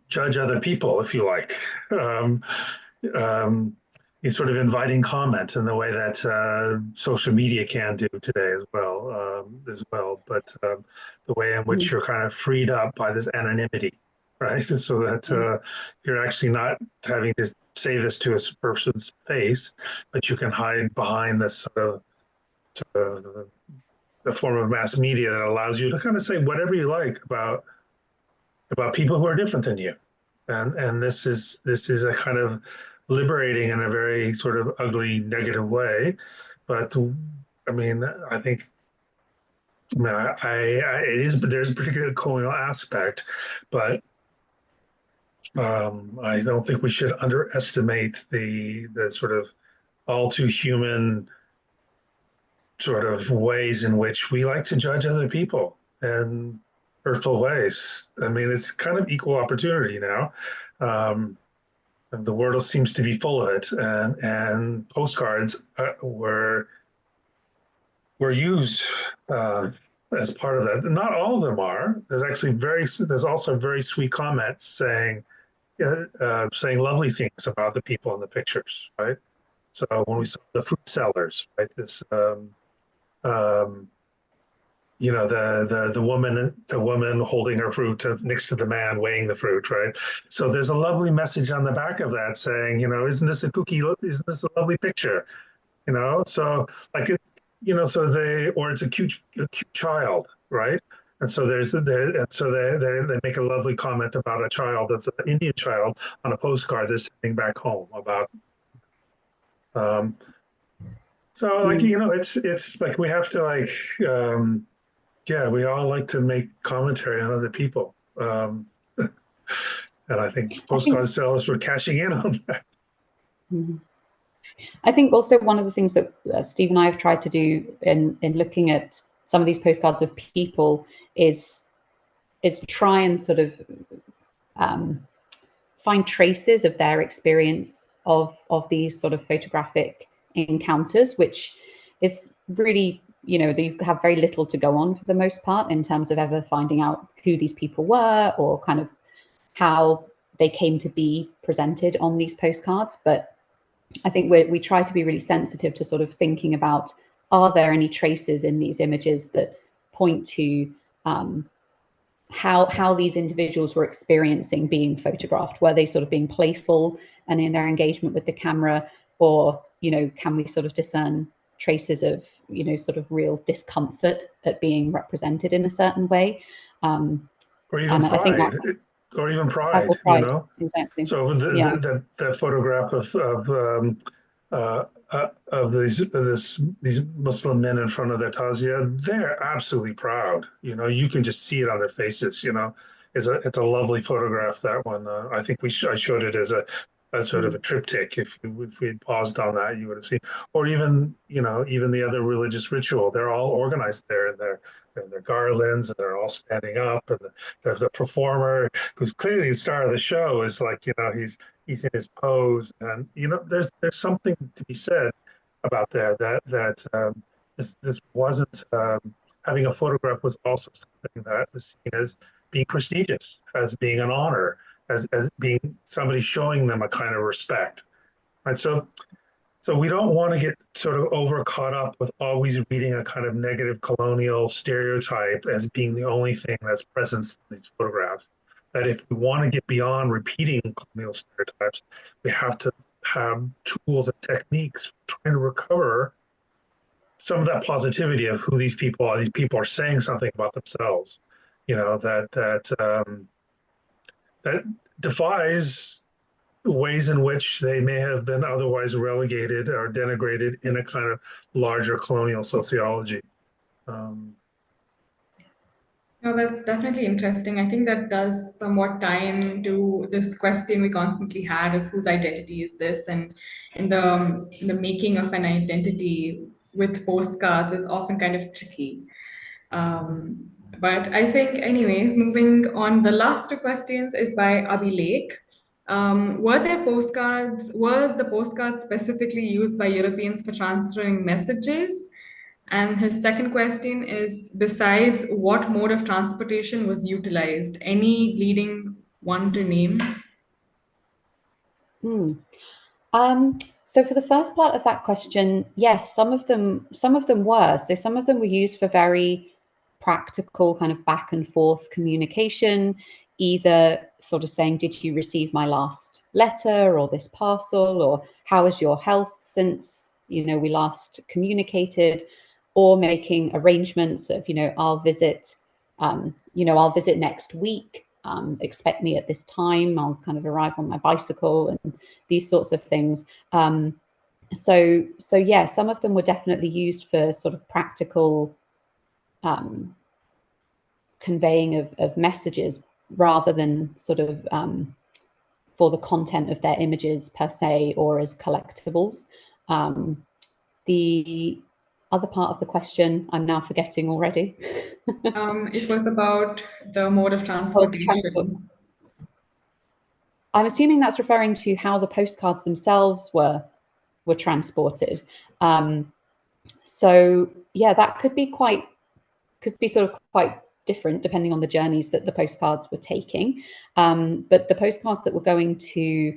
judge other people, if you like. It's sort of inviting comment in the way that social media can do today as well. But the way in which you're kind of freed up by this anonymity, right? So that you're actually not having to say this to a person's face, but you can hide behind this the form of mass media that allows you to kind of say whatever you like about people who are different than you. And this is a kind of liberating in a very sort of ugly, negative way. But I mean, I think it is, but there's a particular colonial aspect, but I don't think we should underestimate the sort of all too human sort of ways in which we like to judge other people and hurtful ways. I mean, it's kind of equal opportunity now. The world seems to be full of it, and postcards were used as part of that. Not all of them are. There's also very sweet comments saying lovely things about the people in the pictures, right? So when we saw the fruit sellers, right, this the woman holding her fruit next to the man weighing the fruit, right? So there's a lovely message on the back of that saying, isn't this a cookie? Isn't this a lovely picture? So like or it's a cute child, right? And so they make a lovely comment about a child that's an Indian child on a postcard they're sending back home about. So like it's like we have to we all like to make commentary on other people, and I think postcard sellers were cashing in on that. I think also one of the things that Steve and I have tried to do in looking at some of these postcards of people is try and sort of find traces of their experience of these sort of photographic encounters, which is really, they have very little to go on for the most part in terms of ever finding out who these people were or kind of how they came to be presented on these postcards. But I think we try to be really sensitive to sort of thinking about, are there any traces in these images that point to how these individuals were experiencing being photographed? Were they sort of being playful and in their engagement with the camera, or can we sort of discern traces of sort of real discomfort at being represented in a certain way, or even pride, exactly. So the photograph of these Muslim men in front of their tazia, they're absolutely proud. You can just see it on their faces. It's a lovely photograph, that one. I think I showed it as a sort of a triptych. If we had paused on that, you would have seen. Or even the other religious ritual. They're all organized there in their garlands, and they're all standing up. And the performer, who's clearly the star of the show, is like he's in his pose, and there's something to be said about that this wasn't having a photograph was also something that was seen as being prestigious, as being an honor, as being somebody showing them a kind of respect. And so we don't want to get sort of over caught up with always reading a kind of negative colonial stereotype as being the only thing that's present in these photographs. That if we want to get beyond repeating colonial stereotypes, we have to have tools and techniques for trying to recover some of that positivity of who these people are. These people are saying something about themselves, that defies ways in which they may have been otherwise relegated or denigrated in a kind of larger colonial sociology. No, that's definitely interesting. I think that does somewhat tie into this question we constantly had of whose identity is this, and in the making of an identity with postcards is often kind of tricky. But I think, anyways, moving on, the last two questions is by Abhilek. Were the postcards specifically used by Europeans for transferring messages? And his second question is, besides, what mode of transportation was utilized? Any leading one to name? So for the first part of that question, yes, some of them were. So some of them were used for very practical kind of back and forth communication, either sort of saying, did you receive my last letter or this parcel, or how is your health since, you know, we last communicated, or making arrangements of, you know, I'll visit next week. Expect me at this time. I'll kind of arrive on my bicycle and these sorts of things. So yeah, some of them were definitely used for sort of practical conveying of messages, rather than sort of for the content of their images per se, or as collectibles. The other part of the question, I'm now forgetting already. It was about the mode of Transport. transportation. I'm assuming that's referring to how the postcards themselves were transported. So yeah, that could be sort of quite different depending on the journeys that the postcards were taking. But the postcards that were going to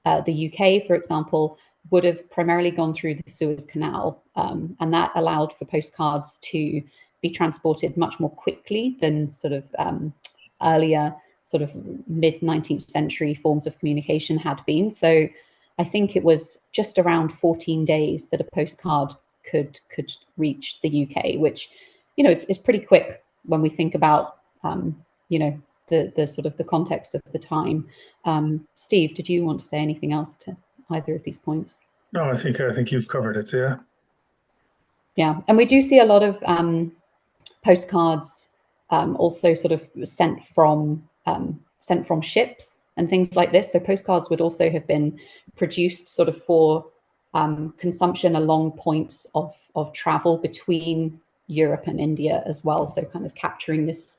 the UK, for example, would have primarily gone through the Suez Canal, and that allowed for postcards to be transported much more quickly than sort of earlier sort of mid-19th century forms of communication had been. So I think it was just around 14 days that a postcard could reach the UK, which, you know, is pretty quick when we think about, you know, the sort of the context of the time. Steve, did you want to say anything else to either of these points? No, I think you've covered it. Yeah. Yeah, and we do see a lot of postcards also sort of sent from ships and things like this. So postcards would also have been produced sort of for consumption along points of travel between Europe and India as well. So kind of capturing this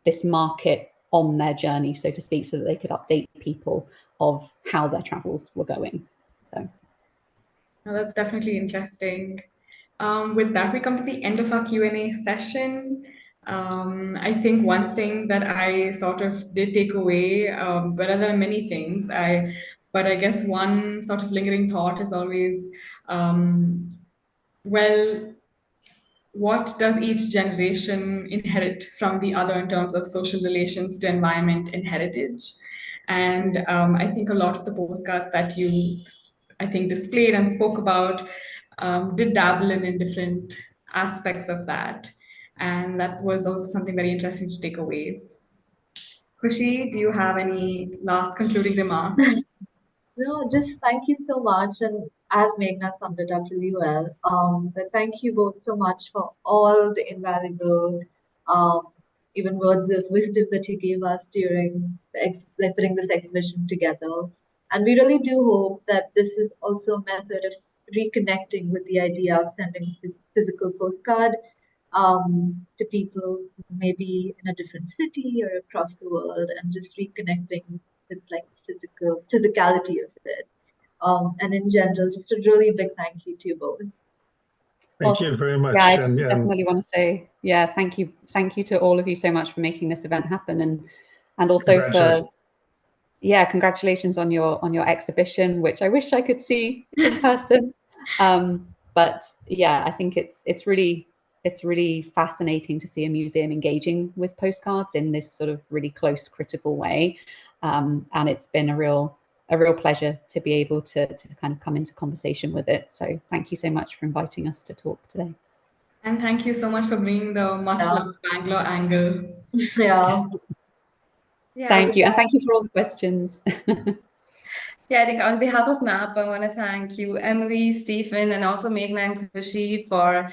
this market on their journey, so to speak, so that they could update people of how their travels were going. So Now, that's definitely interesting. With that, we come to the end of our Q&A session. I think one thing that I sort of did take away, but there are many things, but I guess one sort of lingering thought is always, well, what does each generation inherit from the other in terms of social relations to environment and heritage? And I think a lot of the postcards that you, I think, displayed and spoke about did dabble in different aspects of that. And that was also something very interesting to take away. Khushi, do you have any last concluding remarks? No, just thank you so much. And as Meghna summed it up really well, but thank you both so much for all the invaluable, um, even words of wisdom that you gave us during like putting this exhibition together. And we really do hope that this is also a method of reconnecting with the idea of sending this physical postcard to people maybe in a different city or across the world, and just reconnecting with like physicality of it. And in general, just a really big thank you to you both. Thank you very much. Yeah, I just definitely want to say, yeah, thank you to all of you so much for making this event happen, and also for, yeah, congratulations on your exhibition, which I wish I could see in person. But yeah, I think it's really fascinating to see a museum engaging with postcards in this sort of really close, critical way, and it's been a real pleasure to be able to kind of come into conversation with it. So thank you so much for inviting us to talk today. And thank you so much for bringing the much loved Bangalore angle. Yeah. Thank you. And thank you for all the questions. Yeah, I think on behalf of MAP, I want to thank you, Emily, Stephen, and also Meghna and Khushi for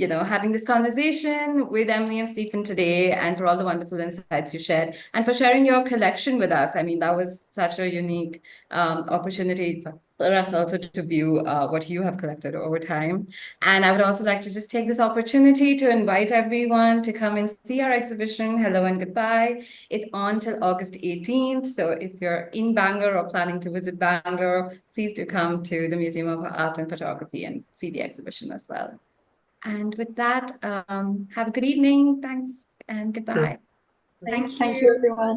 having this conversation with Emily and Stephen today, and for all the wonderful insights you shared, and for sharing your collection with us. I mean, that was such a unique opportunity for us also to view what you have collected over time. And I would also like to just take this opportunity to invite everyone to come and see our exhibition, Hello and Goodbye. It's on till August 18th. So if you're in Bangalore or planning to visit Bangalore, please do come to the Museum of Art and Photography and see the exhibition as well. And with that, have a good evening. Thanks and goodbye. Thank you. Thank you, everyone.